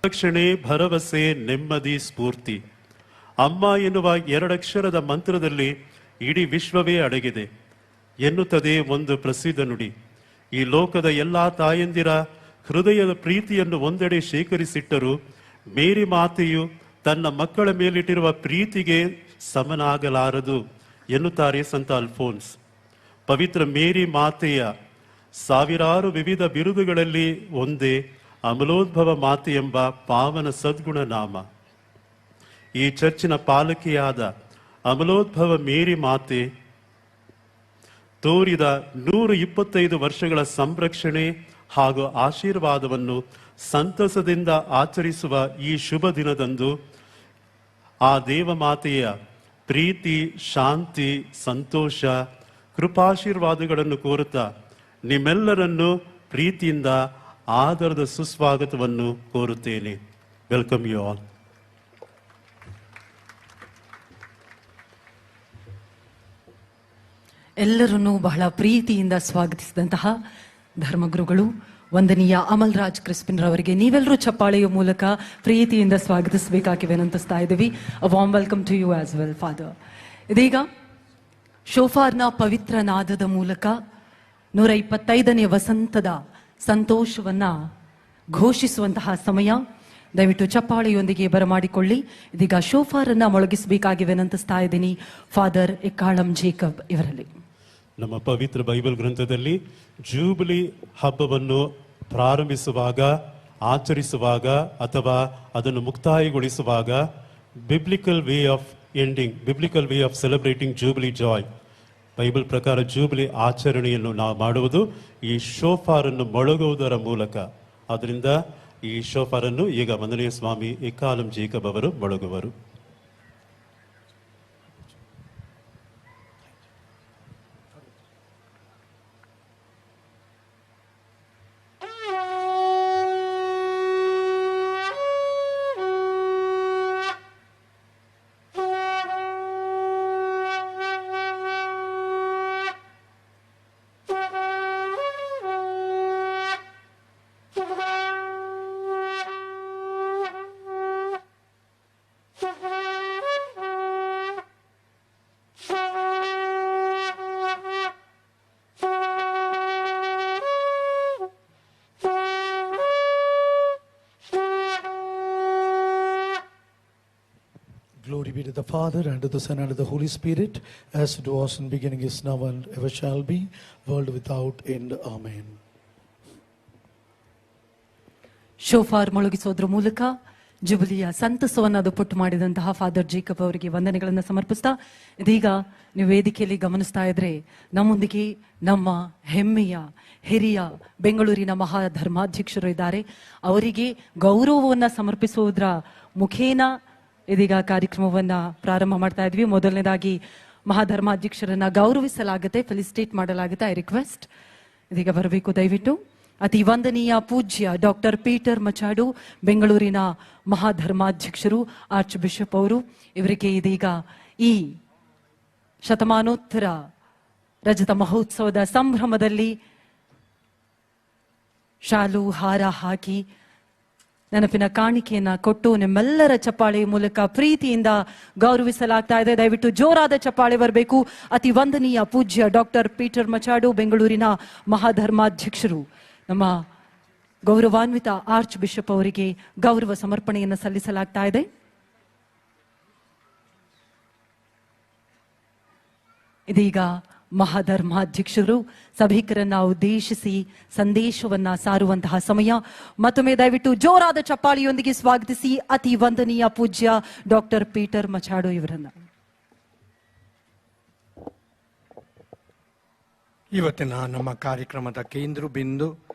ರಕ್ಷಣೆ, ಭರವಸೆ, ನೆಮ್ಮದಿ, ಸ್ಫೂರ್ತಿ ಅಮ್ಮ ಎನ್ನುವ ಎರಡಕ್ಷರದ ಮಂತ್ರದಲ್ಲಿ ಇಡೀ ವಿಶ್ವವೇ ಅಡಗಿದೆ ಎನ್ನುತ್ತದೆ ಒಂದು ಪ್ರಸಿದ್ಧ ನುಡಿ. ಈ ಲೋಕದ ಎಲ್ಲಾ ತಾಯಂದಿರ ಹೃದಯದ ಪ್ರೀತಿಯನ್ನು ಒಂದೆಡೆ ಶೇಖರಿಸಿಟ್ಟರು ಮೇರಿ ಮಾತೆಯು ತನ್ನ ಮಕ್ಕಳ ಮೇಲಿಟ್ಟಿರುವ ಪ್ರೀತಿಗೆ ಸಮನಾಗಲಾರದು ಎನ್ನುತ್ತಾರೆ ಸಂತ ಅಲ್ಫೋನ್ಸ್. ಪವಿತ್ರ ಮೇರಿ ಮಾತೆಯ ಸಾವಿರಾರು ವಿವಿಧ ಬಿರುದುಗಳಲ್ಲಿ ಒಂದೇ ಅಮಲೋದ್ಭವ ಮಾತೆ ಎಂಬ ಪಾವನ ಸದ್ಗುಣ ನಾಮ. ಈ ಚರ್ಚಿನ ಪಾಲಕಿಯಾದ ಅಮಲೋದ್ಭವ ಮೇರಿ ಮಾತೆ ತೋರಿದ 125 ವರ್ಷಗಳ ಸಂರಕ್ಷಣೆ ಹಾಗೂ ಆಶೀರ್ವಾದವನ್ನು ಸಂತಸದಿಂದ ಆಚರಿಸುವ ಈ ಶುಭ ದಿನದಂದು ಆ ದೇವಮಾತೆಯ ಪ್ರೀತಿ, ಶಾಂತಿ, ಸಂತೋಷ, ಕೃಪಾಶೀರ್ವಾದಗಳನ್ನು ಕೋರುತ್ತಾ ನಿಮ್ಮೆಲ್ಲರನ್ನು ಪ್ರೀತಿಯಿಂದ ಆದರದ ಸುಸ್ವಾಗತವನ್ನು ಕೋರುತ್ತೇನೆ. Welcome you all. ಎಲ್ಲರನ್ನೂ ಬಹಳ ಪ್ರೀತಿಯಿಂದ ಸ್ವಾಗತಿಸಿದಂತಹ ಧರ್ಮಗುರುಗಳು ವಂದನೀಯ ಅಮಲ್ ರಾಜ್ ಕ್ರಿಸ್ಪಿನ್ ರವರಿಗೆ ನೀವೆಲ್ಲರೂ ಚಪ್ಪಾಳೆಯ ಮೂಲಕ ಪ್ರೀತಿಯಿಂದ ಸ್ವಾಗತಿಸಬೇಕಾಗಿ ವಿನಂತಿಸ್ತಾ ಇದ್ದೀವಿ. A warm welcome to you as well father. ಇದೀಗ ಶೋಫಾರ್ನ ಪವಿತ್ರ ನಾದದ ಮೂಲಕ 125ನೇ ವಸಂತದ ಸಂತೋಷವನ್ನ ಘೋಷಿಸುವಂತಹ ಸಮಯ. ದಯವಿಟ್ಟು ಚಪ್ಪಾಳೆಯೊಂದಿಗೆ ಬರಮಾಡಿಕೊಳ್ಳಿ. ಇದೀಗ ಶೋಫಾರನ್ನ ಮೊಳಗಿಸಬೇಕಾಗಿ ವಿನಂತಿಸ್ತಾ ಇದ್ದೀನಿ ಫಾದರ್ ಎಕ್ಕಾಳಂ ಜೇಕಬ್ ಇವರಲ್ಲಿ. ನಮ್ಮ ಪವಿತ್ರ ಬೈಬಲ್ ಗ್ರಂಥದಲ್ಲಿ ಜೂಬಿಲಿ ಹಬ್ಬವನ್ನು ಪ್ರಾರಂಭಿಸುವಾಗ, ಆಚರಿಸುವಾಗ ಅಥವಾ ಅದನ್ನು ಮುಕ್ತಾಯಗೊಳಿಸುವಾಗ biblical way of celebrating jubilee joy, Bible ಪ್ರಕಾರ ಜೂಬಿಲಿ ಆಚರಣೆಯನ್ನು ನಾವು ಮಾಡುವುದು ಈ ಶೋಫಾರನ್ನು ಮೊಳಗುವುದರ ಮೂಲಕ. ಆದ್ದರಿಂದ ಈ ಶೋಫಾರನ್ನು ಈಗ ವಂದನೀಯ ಸ್ವಾಮಿ ಎಕ್ಕಾಳಂ ಜೇಕಬ್ ಅವರು ಮೊಳಗುವರು. Glory be to the Father, and to the Son, and to the Holy Spirit, as it was in the beginning, is now, and ever shall be, world without end. Amen. ಶೋಫಾರ್ ಮೊಳಗಿಸೋದ್ರ ಮೂಲಕ ಜುಬಿಲಿಯ ಸಂತಸವನ್ನು ಅದು ಪುಟ್ಟು ಮಾಡಿದಂತಹ father Jacob ಅವರಿಗೆ ವಂದನೆಗಳನ್ನು ಸಮರ್ಪಿಸ್ತಾ, ಇದೀಗ ನೀವು ವೇದಿಕೆಯಲ್ಲಿ ಗಮನಿಸ್ತಾ ಇದ್ರೆ ನಮ್ಮೊಂದಿಗೆ ನಮ್ಮ ಹೆಮ್ಮೆಯ ಹಿರಿಯ ಬೆಂಗಳೂರಿನ ಮಹಾಧರ್ಮಾಧ್ಯಕ್ಷರು ಇದ್ದಾರೆ. ಅವರಿಗೆ ಗೌರವವನ್ನು ಸಮರ್ಪಿಸುವುದರ ಮುಖೇನ ಇದೀಗ ಕಾರ್ಯಕ್ರಮವನ್ನ ಪ್ರಾರಂಭ ಮಾಡ್ತಾ ಇದ್ವಿ. ಮೊದಲನೇದಾಗಿ ಮಹಾಧರ್ಮಾಧ್ಯಕ್ಷರನ್ನ ಗೌರವಿಸಲಾಗುತ್ತೆ, ಫೆಲಿಸಿಟೇಟ್ ಮಾಡಲಾಗುತ್ತೆ. ಐ ರಿಕ್ವೆಸ್ಟ್ ಇದೀಗ ಬರಬೇಕು ದಯವಿಟ್ಟು. ಅತಿ ವಂದನೀಯ ಪೂಜ್ಯ ಡಾಕ್ಟರ್ ಪೀಟರ್ ಮಚಾಡು, ಬೆಂಗಳೂರಿನ ಮಹಾಧರ್ಮಾಧ್ಯಕ್ಷರು, ಆರ್ಚ್ ಬಿಷಪ್ ಅವರು. ಇವರಿಗೆ ಇದೀಗ ಈ ಶತಮಾನೋತ್ತರ ರಜತ ಮಹೋತ್ಸವದ ಸಂಭ್ರಮದಲ್ಲಿ ಶಾಲು ಹಾರ ಹಾಕಿ ನೆನಪಿನ ಕಾಣಿಕೆಯನ್ನ ಕೊಟ್ಟು ನಿಮ್ಮೆಲ್ಲರ ಚಪ್ಪಾಳೆ ಮೂಲಕ ಪ್ರೀತಿಯಿಂದ ಗೌರವಿಸಲಾಗ್ತಾ ಇದೆ. ದಯವಿಟ್ಟು ಜೋರಾದ ಚಪ್ಪಾಳೆ ಬರಬೇಕು. ಅತಿ ವಂದನೀಯ ಪೂಜ್ಯ ಡಾಕ್ಟರ್ ಪೀಟರ್ ಮಚಾಡು, ಬೆಂಗಳೂರಿನ ಮಹಾಧರ್ಮಾಧ್ಯಕ್ಷರು, ನಮ್ಮ ಗೌರವಾನ್ವಿತ ಆರ್ಚ್ ಬಿಷಪ್ ಅವರಿಗೆ ಗೌರವ ಸಮರ್ಪಣೆಯನ್ನು ಸಲ್ಲಿಸಲಾಗ್ತಾ ಇದೆ. ಇದೀಗ ಮಹಾಧರ್ಮಾಧ್ಯಕ್ಷರು ಸಭಿಕರನ್ನ ಉದ್ದೇಶಿಸಿ ಸಂದೇಶವನ್ನ ಸಾರುವಂತಹ ಸಮಯ. ಮತ್ತೊಮ್ಮೆ ದಯವಿಟ್ಟು ಜೋರಾದ ಚಪ್ಪಾಳಿಯೊಂದಿಗೆ ಸ್ವಾಗತಿಸಿ ಅತಿ ವಂದನೀಯ ಪೂಜ್ಯ ಡಾಕ್ಟರ್ ಪೀಟರ್ ಮಚಾಡು ಇವರನ್ನ. ಇವತ್ತಿನ ನಮ್ಮ ಕಾರ್ಯಕ್ರಮದ ಕೇಂದ್ರ ಬಿಂದು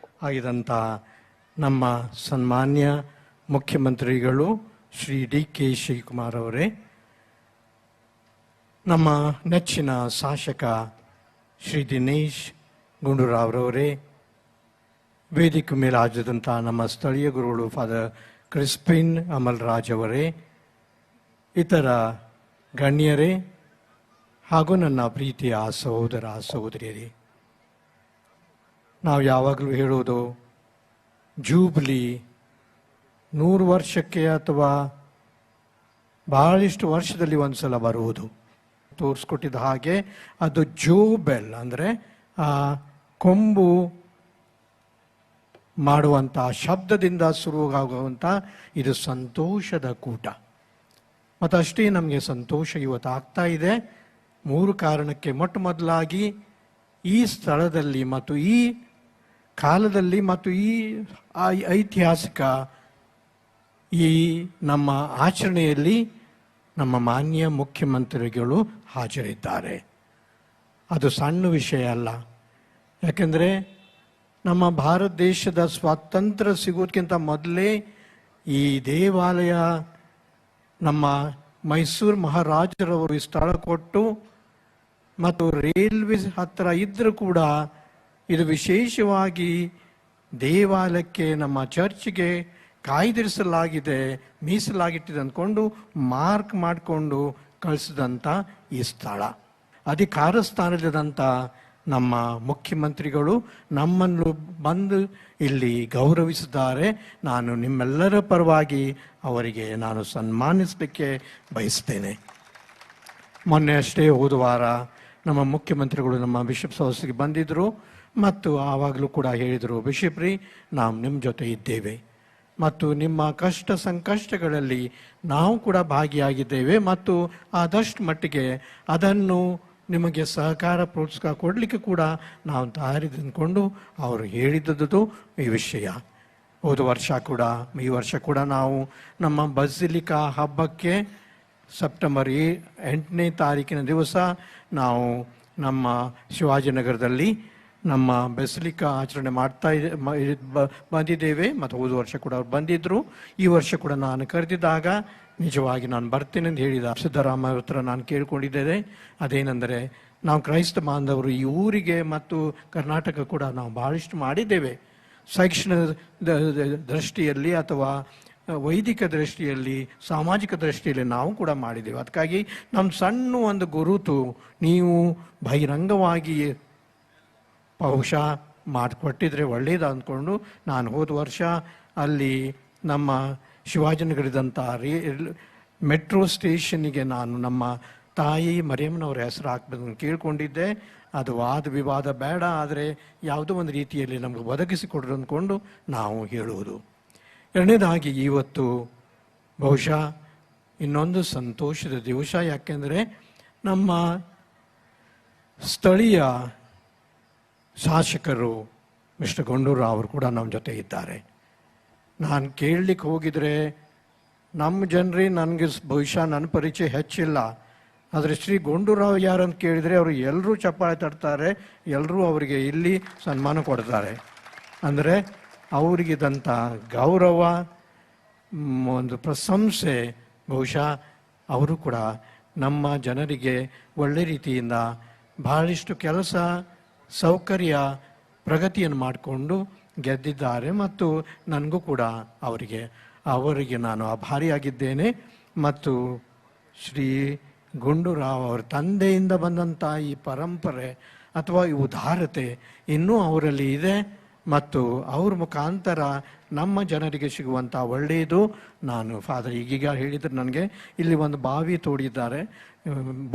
ಆಗಿದಂಥ ನಮ್ಮ ಸನ್ಮಾನ್ಯ ಮುಖ್ಯಮಂತ್ರಿಗಳು ಶ್ರೀ ಡಿ.ಕೆ. ಶಿವಕುಮಾರ್ ಅವರೇ, ನಮ್ಮ ನೆಚ್ಚಿನ ಶಾಸಕ ಶ್ರೀ ದಿನೇಶ್ ಗುಂಡೂರಾವ್ರವರೇ, ವೇದಿಕೆ ಮೇಲೆ ಹಾಜರಿದ್ದಂಥ ನಮ್ಮ ಸ್ಥಳೀಯ ಗುರುಗಳು ಫಾದರ್ ಕ್ರಿಸ್ಪಿನ್ ಅಮಲ್ ರಾಜ್ ಅವರೇ, ಇತರ ಗಣ್ಯರೇ ಹಾಗೂ ನನ್ನ ಪ್ರೀತಿಯ ಸಹೋದರ ಸಹೋದರಿಯರೇ, ನಾವು ಯಾವಾಗಲೂ ಹೇಳೋದು ಜೂಬ್ಲಿ 100 ವರ್ಷಕ್ಕೆ ಅಥವಾ ಬಹಳಷ್ಟು ವರ್ಷದಲ್ಲಿ ಒಂದು ಸಲ ಬರುವುದು. ತೋರಿಸ್ಕೊಟ್ಟಿದ್ದ ಹಾಗೆ ಅದು ಜೋಬೆಲ್ ಅಂದರೆ ಕೊಂಬು ಮಾಡುವಂಥ ಶಬ್ದದಿಂದ ಶುರುವಾಗುವಂಥ ಇದು ಸಂತೋಷದ ಕೂಟ. ಮತ್ತು ಅಷ್ಟೇ ನಮಗೆ ಸಂತೋಷ ಇವತ್ತು ಆಗ್ತಾ ಇದೆ 3 ಕಾರಣಕ್ಕೆ. ಮೊಟ್ಟ ಮೊದಲಾಗಿ ಈ ಸ್ಥಳದಲ್ಲಿ ಮತ್ತು ಈ ಕಾಲದಲ್ಲಿ ಮತ್ತು ಈ ಐತಿಹಾಸಿಕ ಈ ನಮ್ಮ ಆಚರಣೆಯಲ್ಲಿ ನಮ್ಮ ಮಾನ್ಯ ಮುಖ್ಯಮಂತ್ರಿಗಳು ಹಾಜರಿದ್ದಾರೆ. ಅದು ಸಣ್ಣ ವಿಷಯ ಅಲ್ಲ. ಯಾಕೆಂದರೆ ನಮ್ಮ ಭಾರತ ದೇಶದ ಸ್ವಾತಂತ್ರ್ಯ ಸಿಗೋದಕ್ಕಿಂತ ಮೊದಲೇ ಈ ದೇವಾಲಯ ನಮ್ಮ ಮೈಸೂರು ಮಹಾರಾಜರವರು ಈ ಸ್ಥಳ ಕೊಟ್ಟು ಮತ್ತು ರೈಲ್ವೆ ಹತ್ತಿರ ಇದ್ದರೂ ಕೂಡ ಇದು ವಿಶೇಷವಾಗಿ ದೇವಾಲಯಕ್ಕೆ ನಮ್ಮ ಚರ್ಚ್ಗೆ ಕಾಯ್ದಿರಿಸಲಾಗಿದೆ, ಮೀಸಲಾಗಿಟ್ಟಿದೆ ಅಂದ್ಕೊಂಡು ಮಾರ್ಕ್ ಮಾಡಿಕೊಂಡು ಕಳಿಸಿದಂಥ ಈ ಸ್ಥಳ. ಅಧಿಕಾರ ಸ್ಥಾನದಂಥ ನಮ್ಮ ಮುಖ್ಯಮಂತ್ರಿಗಳು ನಮ್ಮನ್ನು ಬಂದು ಇಲ್ಲಿ ಗೌರವಿಸಿದ್ದಾರೆ. ನಾನು ನಿಮ್ಮೆಲ್ಲರ ಪರವಾಗಿ ಅವರಿಗೆ ನಾನು ಸನ್ಮಾನಿಸಲಿಕ್ಕೆ ಬಯಸ್ತೇನೆ. ಮೊನ್ನೆ ಅಷ್ಟೇ ಹೋದ ವಾರ ನಮ್ಮ ಮುಖ್ಯಮಂತ್ರಿಗಳು ನಮ್ಮ ಬಿಷಪ್ಸ್ ಹೌಸ್ಗೆ ಬಂದಿದ್ದರು ಮತ್ತು ಆವಾಗಲೂ ಕೂಡ ಹೇಳಿದರು, ಬಿಷಪ್ರಿ ನಾವು ನಿಮ್ಮ ಜೊತೆ ಇದ್ದೇವೆ ಮತ್ತು ನಿಮ್ಮ ಕಷ್ಟ ಸಂಕಷ್ಟಗಳಲ್ಲಿ ನಾವು ಕೂಡ ಭಾಗಿಯಾಗಿದ್ದೇವೆ ಮತ್ತು ಆದಷ್ಟು ಮಟ್ಟಿಗೆ ಅದನ್ನು ನಿಮಗೆ ಸಹಕಾರ ಪ್ರೋತ್ಸಾಹ ಕೊಡಲಿಕ್ಕೆ ಕೂಡ ನಾವು ತಯಾರಿ ಅಂದ್ಕೊಂಡು ಅವರು ಹೇಳಿದ್ದದ್ದು ಈ ವಿಷಯ. ಹೋದ ವರ್ಷ ಕೂಡ ಈ ವರ್ಷ ಕೂಡ ನಾವು ನಮ್ಮ ಬಸಿಲಿಕಾ ಹಬ್ಬಕ್ಕೆ ಸೆಪ್ಟೆಂಬರ್ 8ನೇ ತಾರೀಕಿನ ದಿವಸ ನಾವು ನಮ್ಮ ಶಿವಾಜಿನಗರದಲ್ಲಿ ನಮ್ಮ ಬೆಸಲಿಕಾ ಆಚರಣೆ ಮಾಡ್ತಾ ಬಂದಿದ್ದೇವೆ ಮತ್ತು ಹೋದ ವರ್ಷ ಕೂಡ ಅವ್ರು ಬಂದಿದ್ದರು. ಈ ವರ್ಷ ಕೂಡ ನಾನು ಕರೆದಿದ್ದಾಗ ನಿಜವಾಗಿ ನಾನು ಬರ್ತೇನೆ ಅಂತ ಹೇಳಿದ ಸಿದ್ದರಾಮಯ್ಯ ಹತ್ರ ನಾನು ಕೇಳ್ಕೊಂಡಿದ್ದೇನೆ. ಅದೇನೆಂದರೆ ನಾವು ಕ್ರೈಸ್ತ ಬಾಂಧವರು ಈ ಊರಿಗೆ ಮತ್ತು ಕರ್ನಾಟಕ ಕೂಡ ನಾವು ಭಾಳಷ್ಟು ಮಾಡಿದ್ದೇವೆ. ಶೈಕ್ಷಣಿಕ ದೃಷ್ಟಿಯಲ್ಲಿ ಅಥವಾ ವೈದಿಕ ದೃಷ್ಟಿಯಲ್ಲಿ, ಸಾಮಾಜಿಕ ದೃಷ್ಟಿಯಲ್ಲಿ ನಾವು ಕೂಡ ಮಾಡಿದ್ದೇವೆ. ಅದಕ್ಕಾಗಿ ನಮ್ಮ ಸಣ್ಣ ಒಂದು ಗುರುತು ನೀವು ಬಹಿರಂಗವಾಗಿ ಬಹುಶಃ ಮಾಡಿಕೊಟ್ಟಿದ್ರೆ ಒಳ್ಳೆಯದು ಅಂದ್ಕೊಂಡು ನಾನು ಹೋದ ವರ್ಷ ಅಲ್ಲಿ ನಮ್ಮ ಶಿವಾಜಿನಗರದಂಥ ಮೆಟ್ರೋ ಸ್ಟೇಷನ್ನಿಗೆ ನಾನು ನಮ್ಮ ತಾಯಿ ಮರಿಯಮ್ಮನವರ ಹೆಸರು ಹಾಕ್ಬೇಕು ಕೇಳ್ಕೊಂಡಿದ್ದೆ. ಅದು ವಾದ ವಿವಾದ ಬೇಡ, ಆದರೆ ಯಾವುದೋ ಒಂದು ರೀತಿಯಲ್ಲಿ ನಮಗೆ ಒದಗಿಸಿಕೊಡ್ರು ಅಂದ್ಕೊಂಡು ನಾವು ಹೇಳುವುದು. ಎರಡನೇದಾಗಿ ಇವತ್ತು ಬಹುಶಃ ಇನ್ನೊಂದು ಸಂತೋಷದ ದಿವಸ. ಯಾಕೆಂದರೆ ನಮ್ಮ ಸ್ಥಳೀಯ ಶಾಸಕರು ಮಿಸ್ಟರ್ ಗುಂಡೂರಾವ್ ಅವರು ಕೂಡ ನಮ್ಮ ಜೊತೆ ಇದ್ದಾರೆ. ನಾನು ಕೇಳಲಿಕ್ಕೆ ಹೋಗಿದರೆ ನಮ್ಮ ಜನರೇ ನನಗೆ ಬಹುಶಃ ನನ್ನ ಪರಿಚಯ ಹೆಚ್ಚಿಲ್ಲ, ಆದರೆ ಶ್ರೀ ಗುಂಡೂರಾವ್ ಯಾರಂತ ಕೇಳಿದರೆ ಅವರು ಎಲ್ಲರೂ ಚಪ್ಪಾಳೆ ತಡ್ತಾರೆ, ಎಲ್ಲರೂ ಅವರಿಗೆ ಇಲ್ಲಿ ಸನ್ಮಾನ ಕೊಡ್ತಾರೆ. ಅಂದರೆ ಅವರಿಗಿದಂಥ ಗೌರವ, ಒಂದು ಪ್ರಶಂಸೆ, ಬಹುಶಃ ಅವರು ಕೂಡ ನಮ್ಮ ಜನರಿಗೆ ಒಳ್ಳೆ ರೀತಿಯಿಂದ ಬಹಳಷ್ಟು ಕೆಲಸ ಸೌಕರ್ಯ ಪ್ರಗತಿಯನ್ನು ಮಾಡಿಕೊಂಡು ಗೆದ್ದಿದ್ದಾರೆ ಮತ್ತು ನನಗೂ ಕೂಡ ಅವರಿಗೆ ನಾನು ಆಭಾರಿಯಾಗಿದ್ದೇನೆ. ಮತ್ತು ಶ್ರೀ ಗುಂಡೂರಾವ್ ಅವರ ತಂದೆಯಿಂದ ಬಂದಂಥ ಈ ಪರಂಪರೆ ಅಥವಾ ಈ ಉದಾರತೆ ಇನ್ನೂ ಅವರಲ್ಲಿ ಇದೆ ಮತ್ತು ಅವ್ರ ಮುಖಾಂತರ ನಮ್ಮ ಜನರಿಗೆ ಸಿಗುವಂಥ ಒಳ್ಳೆಯದು. ನಾನು ಫಾದರ್ ಈಗೀಗ ಹೇಳಿದರೆ ನನಗೆ ಇಲ್ಲಿ ಒಂದು ಬಾವಿ ತೋಡಿದ್ದಾರೆ,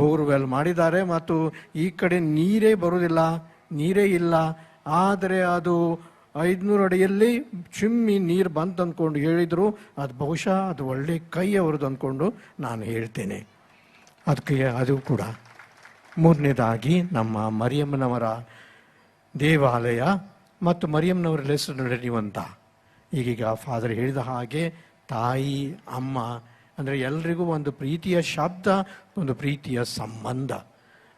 ಬೋರ್ವೆಲ್ ಮಾಡಿದ್ದಾರೆ ಮತ್ತು ಈ ಕಡೆ ನೀರೇ ಬರೋದಿಲ್ಲ, ನೀರೇ ಇಲ್ಲ. ಆದರೆ ಅದು 500 ಅಡಿಯಲ್ಲಿ ಚಿಮ್ಮಿ ನೀರು ಬಂತು ಅಂದ್ಕೊಂಡು ಹೇಳಿದರು. ಅದು ಬಹುಶಃ ಅದು ಒಳ್ಳೆ ಕೈ ಅವ್ರದ್ದು ಅಂದ್ಕೊಂಡು ನಾನು ಹೇಳ್ತೇನೆ. ಅದಕ್ಕೆ ಅದು ಕೂಡ ಮೂರನೇದಾಗಿ ನಮ್ಮ ಮರಿಯಮ್ಮನವರ ದೇವಾಲಯ ಮತ್ತು ಮರಿಯಮ್ಮನವರ ಹೆಸರು ನಡೆಯುವಂಥ ಈಗೀಗ ಫಾದರ್ ಹೇಳಿದ ಹಾಗೆ ತಾಯಿ, ಅಮ್ಮ ಅಂದರೆ ಎಲ್ರಿಗೂ ಒಂದು ಪ್ರೀತಿಯ ಶಬ್ದ, ಒಂದು ಪ್ರೀತಿಯ ಸಂಬಂಧ.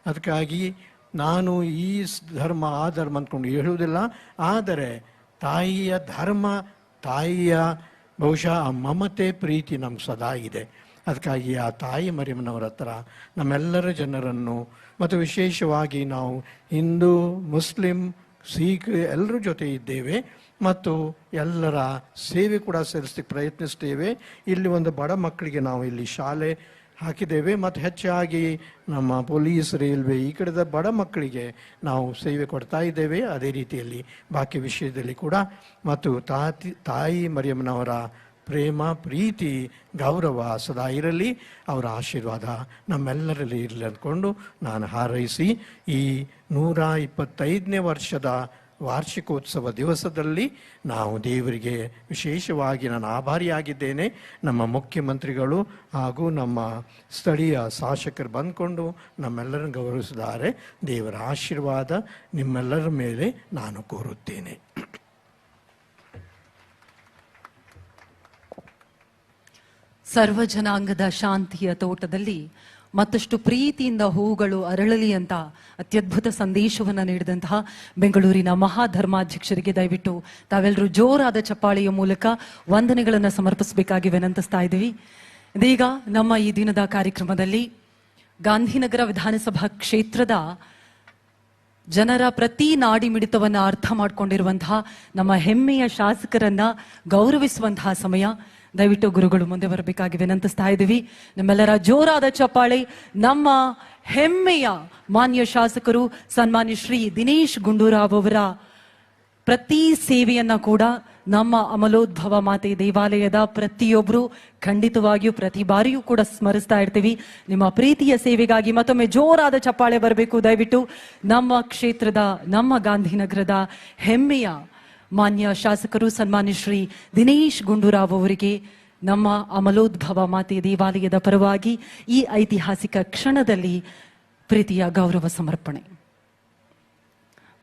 ಅದಕ್ಕಾಗಿ ನಾನು ಈ ಧರ್ಮ ಆ ಧರ್ಮ ಅಂದ್ಕೊಂಡು ಹೇಳುವುದಿಲ್ಲ, ಆದರೆ ತಾಯಿಯ ಧರ್ಮ, ತಾಯಿಯ ಬಹುಶಃ ಆ ಮಮತೆ, ಪ್ರೀತಿ ನಮ್ಗೆ ಸದಾ ಇದೆ. ಅದಕ್ಕಾಗಿ ಆ ತಾಯಿ ಮರಿಯಮ್ಮನವರ ಹತ್ರ ನಮ್ಮೆಲ್ಲರ ಜನರನ್ನು ಮತ್ತು ವಿಶೇಷವಾಗಿ ನಾವು ಹಿಂದೂ, ಮುಸ್ಲಿಂ, ಸಿಖ್ ಎಲ್ಲರ ಜೊತೆ ಇದ್ದೇವೆ ಮತ್ತು ಎಲ್ಲರ ಸೇವೆ ಕೂಡ ಸಲ್ಲಿಸಲಿಕ್ಕೆ ಪ್ರಯತ್ನಿಸ್ತೇವೆ. ಇಲ್ಲಿ ಒಂದು ಬಡ ಮಕ್ಕಳಿಗೆ ನಾವು ಇಲ್ಲಿ ಶಾಲೆ ಹಾಕಿದ್ದೇವೆ ಮತ್ತು ಹೆಚ್ಚಾಗಿ ನಮ್ಮ ಪೊಲೀಸ್, ರೈಲ್ವೆ ಈ ಕಡೆದ ಬಡ ಮಕ್ಕಳಿಗೆ ನಾವು ಸೇವೆ ಕೊಡ್ತಾ ಇದ್ದೇವೆ. ಅದೇ ರೀತಿಯಲ್ಲಿ ಬಾಕಿ ವಿಷಯದಲ್ಲಿ ಕೂಡ ಮತ್ತು ತಾಯಿ ಮರಿಯಮ್ಮನವರ ಪ್ರೇಮ, ಪ್ರೀತಿ, ಗೌರವ ಸದಾ ಇರಲಿ, ಅವರ ಆಶೀರ್ವಾದ ನಮ್ಮೆಲ್ಲರಲ್ಲಿ ಇರಲಿ ಅಂದ್ಕೊಂಡು ನಾನು ಹಾರೈಸಿ ಈ 125ನೇ ವರ್ಷದ ವಾರ್ಷಿಕೋತ್ಸವ ದಿವಸದಲ್ಲಿ ನಾವು ದೇವರಿಗೆ ವಿಶೇಷವಾಗಿ ನಾನು ಆಭಾರಿಯಾಗಿದ್ದೇನೆ. ನಮ್ಮ ಮುಖ್ಯಮಂತ್ರಿಗಳು ಹಾಗೂ ನಮ್ಮ ಸ್ಥಳೀಯ ಶಾಸಕರು ಬಂದ್ಕೊಂಡು ನಮ್ಮೆಲ್ಲರನ್ನು ಗೌರವಿಸಿದ್ದಾರೆ. ದೇವರ ಆಶೀರ್ವಾದ ನಿಮ್ಮೆಲ್ಲರ ಮೇಲೆ ನಾನು ಕೋರುತ್ತೇನೆ. ಸರ್ವ ಜನಾಂಗದ ಶಾಂತಿಯ ತೋಟದಲ್ಲಿ ಮತ್ತಷ್ಟು ಪ್ರೀತಿಯಿಂದ ಹೂಗಳು ಅರಳಲಿ ಅಂತ ಅತ್ಯದ್ಭುತ ಸಂದೇಶವನ್ನು ನೀಡಿದಂತಹ ಬೆಂಗಳೂರಿನ ಮಹಾಧರ್ಮಾಧ್ಯಕ್ಷರಿಗೆ ದಯವಿಟ್ಟು ತಾವೆಲ್ಲರೂ ಜೋರಾದ ಚಪ್ಪಾಳೆಯ ಮೂಲಕ ವಂದನೆಗಳನ್ನು ಸಮರ್ಪಿಸಬೇಕಾಗಿ ವಿನಂತಿಸ್ತಾ ಇದ್ದೀವಿ. ಇದೀಗ ನಮ್ಮ ಈ ದಿನದ ಕಾರ್ಯಕ್ರಮದಲ್ಲಿ ಗಾಂಧಿನಗರ ವಿಧಾನಸಭಾ ಕ್ಷೇತ್ರದ ಜನರ ಪ್ರತಿ ನಾಡಿ ಮಿಡಿತವನ್ನು ಅರ್ಥ ಮಾಡಿಕೊಂಡಿರುವಂತಹ ನಮ್ಮ ಹೆಮ್ಮೆಯ ಶಾಸಕರನ್ನ ಗೌರವಿಸುವಂತಹ ಸಮಯ. ದಯವಿಟ್ಟು ಗುರುಗಳು ಮುಂದೆ ಬರಬೇಕಾಗಿ ವಿನಂತಿಸ್ತಾ ಇದ್ದೀವಿ. ನಿಮ್ಮೆಲ್ಲರ ಜೋರಾದ ಚಪ್ಪಾಳೆ ನಮ್ಮ ಹೆಮ್ಮೆಯ ಮಾನ್ಯ ಶಾಸಕರು ಸನ್ಮಾನ್ಯ ಶ್ರೀ ದಿನೇಶ್ ಗುಂಡೂರಾವ್ ಅವರ ಪ್ರತಿ ಸೇವೆಯನ್ನ ಕೂಡ ನಮ್ಮ ಅಮಲೋದ್ಭವ ಮಾತೆ ದೇವಾಲಯದ ಪ್ರತಿಯೊಬ್ಬರು ಖಂಡಿತವಾಗಿಯೂ ಪ್ರತಿ ಬಾರಿಯೂ ಕೂಡ ಸ್ಮರಿಸ್ತಾ ಇರ್ತೀವಿ. ನಿಮ್ಮ ಪ್ರೀತಿಯ ಸೇವೆಗಾಗಿ ಮತ್ತೊಮ್ಮೆ ಜೋರಾದ ಚಪ್ಪಾಳೆ ಬರಬೇಕು. ದಯವಿಟ್ಟು ನಮ್ಮ ಕ್ಷೇತ್ರದ, ನಮ್ಮ ಗಾಂಧಿನಗರದ ಹೆಮ್ಮೆಯ ಮಾನ್ಯ ಶಾಸಕರು ಸನ್ಮಾನ್ಯ ಶ್ರೀ ದಿನೇಶ್ ಗುಂಡೂರಾವ್ ಅವರಿಗೆ ನಮ್ಮ ಅಮಲೋದ್ಭವ ಮಾತೆ ದೇವಾಲಯದ ಪರವಾಗಿ ಈ ಐತಿಹಾಸಿಕ ಕ್ಷಣದಲ್ಲಿ ಪ್ರೀತಿಯ ಗೌರವ ಸಮರ್ಪಣೆ.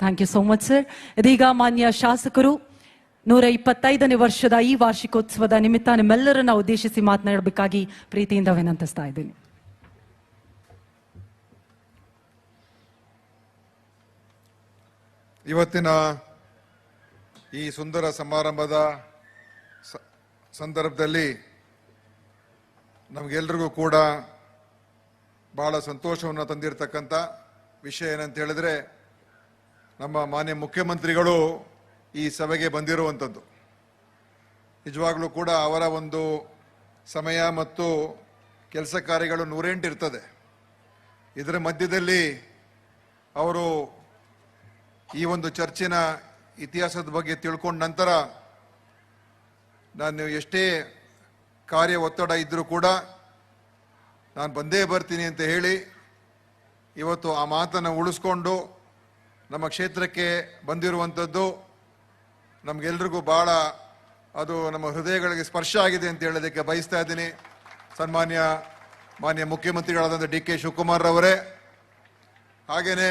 Thank you so much sir. ಇದೀಗ ಮಾನ್ಯ ಶಾಸಕರು 125ನೇ ವರ್ಷದ ಈ ವಾರ್ಷಿಕೋತ್ಸವದ ನಿಮಿತ್ತ ನಿಮ್ಮೆಲ್ಲರನ್ನ ಉದ್ದೇಶಿಸಿ ಮಾತನಾಡಬೇಕಾಗಿ ಪ್ರೀತಿಯಿಂದ ವಿನಂತಿಸ್ತಾ ಇದ್ದೀನಿ. ಇವತ್ತಿನ ಈ ಸುಂದರ ಸಮಾರಂಭದ ಸಂದರ್ಭದಲ್ಲಿ ನಮಗೆಲ್ರಿಗೂ ಕೂಡ ಬಹಳ ಸಂತೋಷವನ್ನು ತಂದಿರತಕ್ಕಂಥ ವಿಷಯ ಏನಂತ ಹೇಳಿದ್ರೆ, ನಮ್ಮ ಮಾನ್ಯ ಮುಖ್ಯಮಂತ್ರಿಗಳು ಈ ಸಭೆಗೆ ಬಂದಿರುವಂಥದ್ದು. ನಿಜವಾಗ್ಲೂ ಕೂಡ ಅವರ ಒಂದು ಸಮಯ ಮತ್ತು ಕೆಲಸ ಕಾರ್ಯಗಳು 108 ಇರ್ತದೆ. ಇದರ ಮಧ್ಯದಲ್ಲಿ ಅವರು ಈ ಒಂದು ಚರ್ಚಿನ ಇತಿಹಾಸದ ಬಗ್ಗೆ ತಿಳ್ಕೊಂಡ ನಂತರ ನಾನು ಎಷ್ಟೇ ಕಾರ್ಯ ಒತ್ತಡ ಇದ್ದರೂ ಕೂಡ ನಾನು ಬಂದೇ ಬರ್ತೀನಿ ಅಂತ ಹೇಳಿ ಇವತ್ತು ಆ ಮಾತನ್ನು ಉಳಿಸ್ಕೊಂಡು ನಮ್ಮ ಕ್ಷೇತ್ರಕ್ಕೆ ಬಂದಿರುವಂಥದ್ದು ನಮಗೆಲ್ರಿಗೂ ಭಾಳ ಅದು ನಮ್ಮ ಹೃದಯಗಳಿಗೆ ಸ್ಪರ್ಶ ಆಗಿದೆ ಅಂತ ಹೇಳೋದಕ್ಕೆ ಬಯಸ್ತಾ ಇದ್ದೀನಿ. ಮಾನ್ಯ ಮುಖ್ಯಮಂತ್ರಿಗಳಾದಂಥ ಡಿ ಕೆ ಶಿವಕುಮಾರ್ ಅವರೇ, ಹಾಗೆಯೇ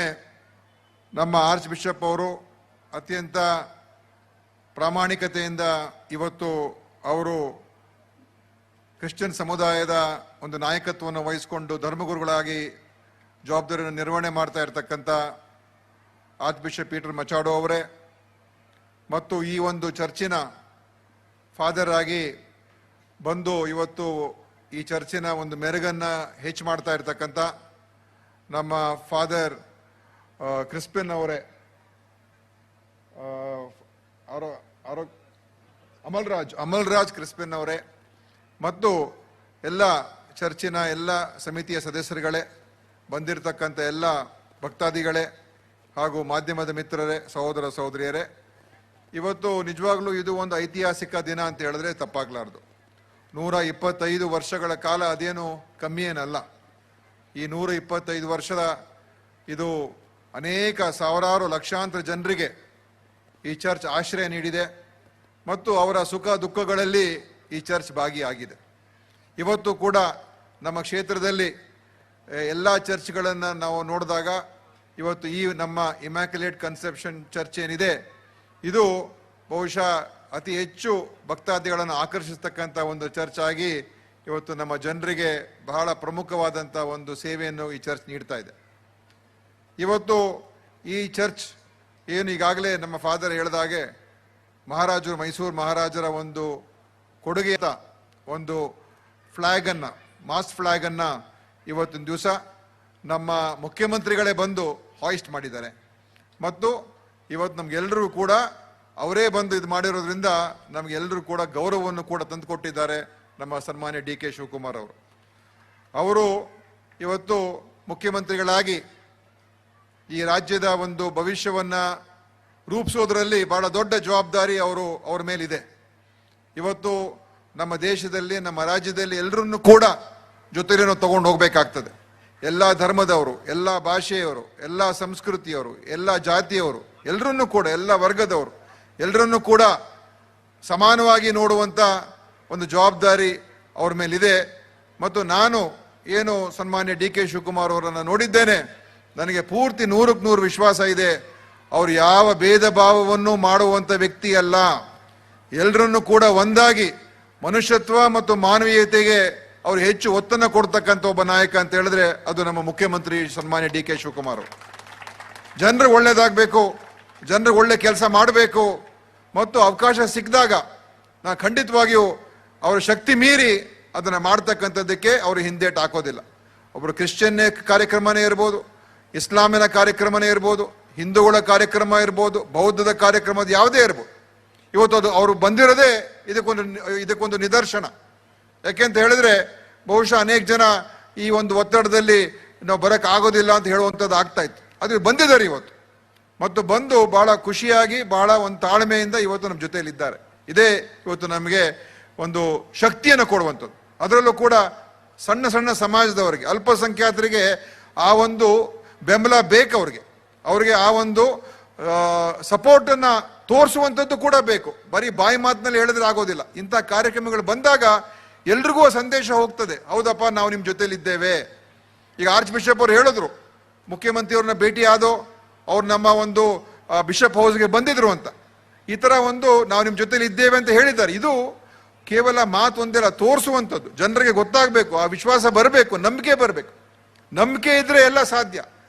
ನಮ್ಮ ಆರ್ಚ್ ಬಿಷಪ್ ಅವರು ಅತ್ಯಂತ ಪ್ರಾಮಾಣಿಕತೆಯಿಂದ ಇವತ್ತು ಅವರು ಕ್ರಿಶ್ಚಿಯನ್ ಸಮುದಾಯದ ಒಂದು ನಾಯಕತ್ವವನ್ನು ವಹಿಸಿಕೊಂಡು ಧರ್ಮಗುರುಗಳಾಗಿ ಜವಾಬ್ದಾರಿಯನ್ನು ನಿರ್ವಹಣೆ ಮಾಡ್ತಾ ಇರತಕ್ಕಂಥ ಆರ್ಚ್ ಬಿಷಪ್ ಪೀಟರ್ ಮಚಾಡೋ ಅವರೇ, ಮತ್ತು ಈ ಒಂದು ಚರ್ಚಿನ ಫಾದರ್ ಆಗಿ ಬಂದು ಇವತ್ತು ಈ ಚರ್ಚಿನ ಒಂದು ಮೆರುಗನ್ನು ಹೆಚ್ಚು ಮಾಡ್ತಾ ಇರ್ತಕ್ಕಂಥ ನಮ್ಮ ಫಾದರ್ ಕ್ರಿಸ್ಪಿನ್ ಅವರೇ, ಅಮಲ್ರಾಜ್ ಕ್ರಿಸ್ಪಿನ್ ಅವರೇ, ಮತ್ತು ಎಲ್ಲ ಚರ್ಚಿನ ಎಲ್ಲ ಸಮಿತಿಯ ಸದಸ್ಯರುಗಳೇ, ಬಂದಿರತಕ್ಕಂಥ ಎಲ್ಲ ಭಕ್ತಾದಿಗಳೇ ಹಾಗೂ ಮಾಧ್ಯಮದ ಮಿತ್ರರೇ, ಸಹೋದರ ಸಹೋದರಿಯರೇ, ಇವತ್ತು ನಿಜವಾಗ್ಲೂ ಇದು ಒಂದು ಐತಿಹಾಸಿಕ ದಿನ ಅಂತ ಹೇಳಿದ್ರೆ ತಪ್ಪಾಗಲಾರ್ದು. 125 ವರ್ಷಗಳ ಕಾಲ ಅದೇನು ಕಮ್ಮಿ ಏನಲ್ಲ. ಈ 125 ವರ್ಷದ ಇದು ಅನೇಕ ಸಾವಿರಾರು ಲಕ್ಷಾಂತರ ಜನರಿಗೆ ಈ ಚರ್ಚ್ ಆಶ್ರಯ ನೀಡಿದೆ ಮತ್ತು ಅವರ ಸುಖ ದುಃಖಗಳಲ್ಲಿ ಈ ಚರ್ಚ್ ಭಾಗಿಯಾಗಿದೆ. ಇವತ್ತು ಕೂಡ ನಮ್ಮ ಕ್ಷೇತ್ರದಲ್ಲಿ ಎಲ್ಲ ಚರ್ಚ್ಗಳನ್ನು ನಾವು ನೋಡಿದಾಗ ಇವತ್ತು ಈ ನಮ್ಮ ಇಮ್ಯಾಕ್ಯುಲೇಟ್ ಕನ್ಸೆಪ್ಷನ್ ಚರ್ಚ್ ಏನಿದೆ, ಇದು ಬಹುಶಃ ಅತಿ ಹೆಚ್ಚು ಭಕ್ತಾದಿಗಳನ್ನು ಆಕರ್ಷಿಸ್ತಕ್ಕಂಥ ಒಂದು ಚರ್ಚ್ ಆಗಿ ಇವತ್ತು ನಮ್ಮ ಜನರಿಗೆ ಬಹಳ ಪ್ರಮುಖವಾದಂಥ ಒಂದು ಸೇವೆಯನ್ನು ಈ ಚರ್ಚ್ ನೀಡ್ತಾ ಇದೆ. ಇವತ್ತು ಈ ಚರ್ಚ್ ಏನು ಈಗಾಗಲೇ ನಮ್ಮ ಫಾದರ್ ಹೇಳಿದಾಗೆ ಮಹಾರಾಜರು, ಮೈಸೂರು ಮಹಾರಾಜರ ಒಂದು ಕೊಡುಗೆ ಒಂದು ಫ್ಲ್ಯಾಗನ್ನು, ಮಾಸ್ಟ್ ಫ್ಲ್ಯಾಗನ್ನು ಇವತ್ತಿನ ದಿವಸ ನಮ್ಮ ಮುಖ್ಯಮಂತ್ರಿಗಳೇ ಬಂದು ಹಾಯಿಸ್ಟ್ ಮಾಡಿದ್ದಾರೆ. ಮತ್ತು ಇವತ್ತು ನಮಗೆಲ್ಲರೂ ಕೂಡ ಅವರೇ ಬಂದು ಇದು ಮಾಡಿರೋದ್ರಿಂದ ನಮಗೆಲ್ಲರೂ ಕೂಡ ಗೌರವವನ್ನು ಕೂಡ ತಂದುಕೊಟ್ಟಿದ್ದಾರೆ ನಮ್ಮ ಸನ್ಮಾನ್ಯ ಡಿ ಕೆ ಶಿವಕುಮಾರ್ ಅವರು. ಅವರು ಇವತ್ತು ಮುಖ್ಯಮಂತ್ರಿಗಳಾಗಿ ಈ ರಾಜ್ಯದ ಒಂದು ಭವಿಷ್ಯವನ್ನು ರೂಪಿಸೋದ್ರಲ್ಲಿ ಬಹಳ ದೊಡ್ಡ ಜವಾಬ್ದಾರಿ ಅವ್ರ ಮೇಲಿದೆ. ಇವತ್ತು ನಮ್ಮ ದೇಶದಲ್ಲಿ, ನಮ್ಮ ರಾಜ್ಯದಲ್ಲಿ ಎಲ್ಲರನ್ನೂ ಕೂಡ ಜೊತೆಲಿ ನಾವು ತಗೊಂಡು ಹೋಗ್ಬೇಕಾಗ್ತದೆ. ಎಲ್ಲ ಧರ್ಮದವರು, ಎಲ್ಲ ಭಾಷೆಯವರು, ಎಲ್ಲ ಸಂಸ್ಕೃತಿಯವರು, ಎಲ್ಲ ಜಾತಿಯವರು, ಎಲ್ಲರನ್ನೂ ಕೂಡ, ಎಲ್ಲ ವರ್ಗದವರು ಎಲ್ಲರನ್ನೂ ಕೂಡ ಸಮಾನವಾಗಿ ನೋಡುವಂಥ ಒಂದು ಜವಾಬ್ದಾರಿ ಅವ್ರ ಮೇಲಿದೆ. ಮತ್ತು ನಾನು ಏನು ಸನ್ಮಾನ್ಯ ಡಿ ಕೆ ಶಿವಕುಮಾರ್ ಅವರನ್ನು ನೋಡಿದ್ದೇನೆ, ನನಗೆ ಪೂರ್ತಿ 100ಕ್ಕೆ 100 ವಿಶ್ವಾಸ ಇದೆ. ಅವರು ಯಾವ ಭೇದ ಭಾವವನ್ನು ಮಾಡುವಂಥ ವ್ಯಕ್ತಿ ಅಲ್ಲ. ಎಲ್ಲರನ್ನೂ ಕೂಡ ಒಂದಾಗಿ ಮನುಷ್ಯತ್ವ ಮತ್ತು ಮಾನವೀಯತೆಗೆ ಅವ್ರು ಹೆಚ್ಚು ಒತ್ತನ್ನು ಕೊಡ್ತಕ್ಕಂಥ ಒಬ್ಬ ನಾಯಕ ಅಂತ ಹೇಳಿದ್ರೆ ಅದು ನಮ್ಮ ಮುಖ್ಯಮಂತ್ರಿ ಸನ್ಮಾನ್ಯ ಡಿ ಕೆ ಶಿವಕುಮಾರ್. ಜನರಿಗೆ ಒಳ್ಳೇದಾಗಬೇಕು, ಜನರಿಗೆ ಒಳ್ಳೆ ಕೆಲಸ ಮಾಡಬೇಕು ಮತ್ತು ಅವಕಾಶ ಸಿಕ್ಕಿದಾಗ ನಾ ಖಂಡಿತವಾಗಿಯೂ ಅವರ ಶಕ್ತಿ ಮೀರಿ ಅದನ್ನು ಮಾಡ್ತಕ್ಕಂಥದ್ದಕ್ಕೆ ಅವರು ಹಿಂದೇಟು ಹಾಕೋದಿಲ್ಲ. ಒಬ್ಬರು ಕ್ರಿಶ್ಚಿಯನ್ ಕಾರ್ಯಕ್ರಮನೇ ಇರ್ಬೋದು, ಇಸ್ಲಾಮಿನ ಕಾರ್ಯಕ್ರಮನೇ ಇರ್ಬೋದು, ಹಿಂದೂಗಳ ಕಾರ್ಯಕ್ರಮ ಇರ್ಬೋದು, ಬೌದ್ಧದ ಕಾರ್ಯಕ್ರಮದ ಯಾವುದೇ ಇರ್ಬೋದು, ಇವತ್ತು ಅದು ಅವರು ಬಂದಿರೋದೇ ಇದಕ್ಕೊಂದು ನಿದರ್ಶನ. ಯಾಕೆಂತ ಹೇಳಿದ್ರೆ ಬಹುಶಃ ಅನೇಕ ಜನ ಈ ಒಂದು ಒತ್ತಡದಲ್ಲಿ ನಾವು ಬರಕ್ ಆಗೋದಿಲ್ಲ ಅಂತ ಹೇಳುವಂಥದ್ದು ಆಗ್ತಾ ಇತ್ತು. ಅದು ಬಂದಿದ್ದಾರೆ ಇವತ್ತು, ಮತ್ತು ಬಂದು ಬಹಳ ಖುಷಿಯಾಗಿ ಬಹಳ ಒಂದು ತಾಳ್ಮೆಯಿಂದ ಇವತ್ತು ನಮ್ಮ ಜೊತೆಯಲ್ಲಿದ್ದಾರೆ. ಇದೇ ಇವತ್ತು ನಮಗೆ ಒಂದು ಶಕ್ತಿಯನ್ನು ಕೊಡುವಂಥದ್ದು. ಅದರಲ್ಲೂ ಕೂಡ ಸಣ್ಣ ಸಣ್ಣ ಸಮಾಜದವರಿಗೆ, ಅಲ್ಪಸಂಖ್ಯಾತರಿಗೆ ಆ ಒಂದು ಬೆಂಬಲ ಬೇಕು. ಅವ್ರಿಗೆ ಆ ಒಂದು ಸಪೋರ್ಟನ್ನು ತೋರಿಸುವಂಥದ್ದು ಕೂಡ ಬೇಕು. ಬರೀ ಬಾಯಿ ಮಾತಿನಲ್ಲಿ ಹೇಳಿದ್ರೆ ಆಗೋದಿಲ್ಲ. ಇಂಥ ಕಾರ್ಯಕ್ರಮಗಳು ಬಂದಾಗ ಎಲ್ರಿಗೂ ಸಂದೇಶ ಹೋಗ್ತದೆ, ಹೌದಪ್ಪ ನಾವು ನಿಮ್ಮ ಜೊತೆಲಿದ್ದೇವೆ. ಈಗ ಆರ್ಚ್ ಬಿಷಪ್ ಅವರು ಹೇಳಿದ್ರು, ಮುಖ್ಯಮಂತ್ರಿಯವ್ರನ್ನ ಭೇಟಿ ಆದೋ, ಅವ್ರು ನಮ್ಮ ಒಂದು ಬಿಷಪ್ ಹೌಸ್ಗೆ ಬಂದಿದ್ರು ಅಂತ. ಈ ಥರ ಒಂದು ನಾವು ನಿಮ್ಮ ಜೊತೆಲಿ ಇದ್ದೇವೆ ಅಂತ ಹೇಳಿದ್ದಾರೆ. ಇದು ಕೇವಲ ಮಾತು ಒಂದೆಲ್ಲ ತೋರಿಸುವಂಥದ್ದು. ಜನರಿಗೆ ಗೊತ್ತಾಗಬೇಕು, ಆ ವಿಶ್ವಾಸ ಬರಬೇಕು, ನಂಬಿಕೆ ಬರಬೇಕು. ನಂಬಿಕೆ ಇದ್ರೆ ಎಲ್ಲ ಸಾಧ್ಯ.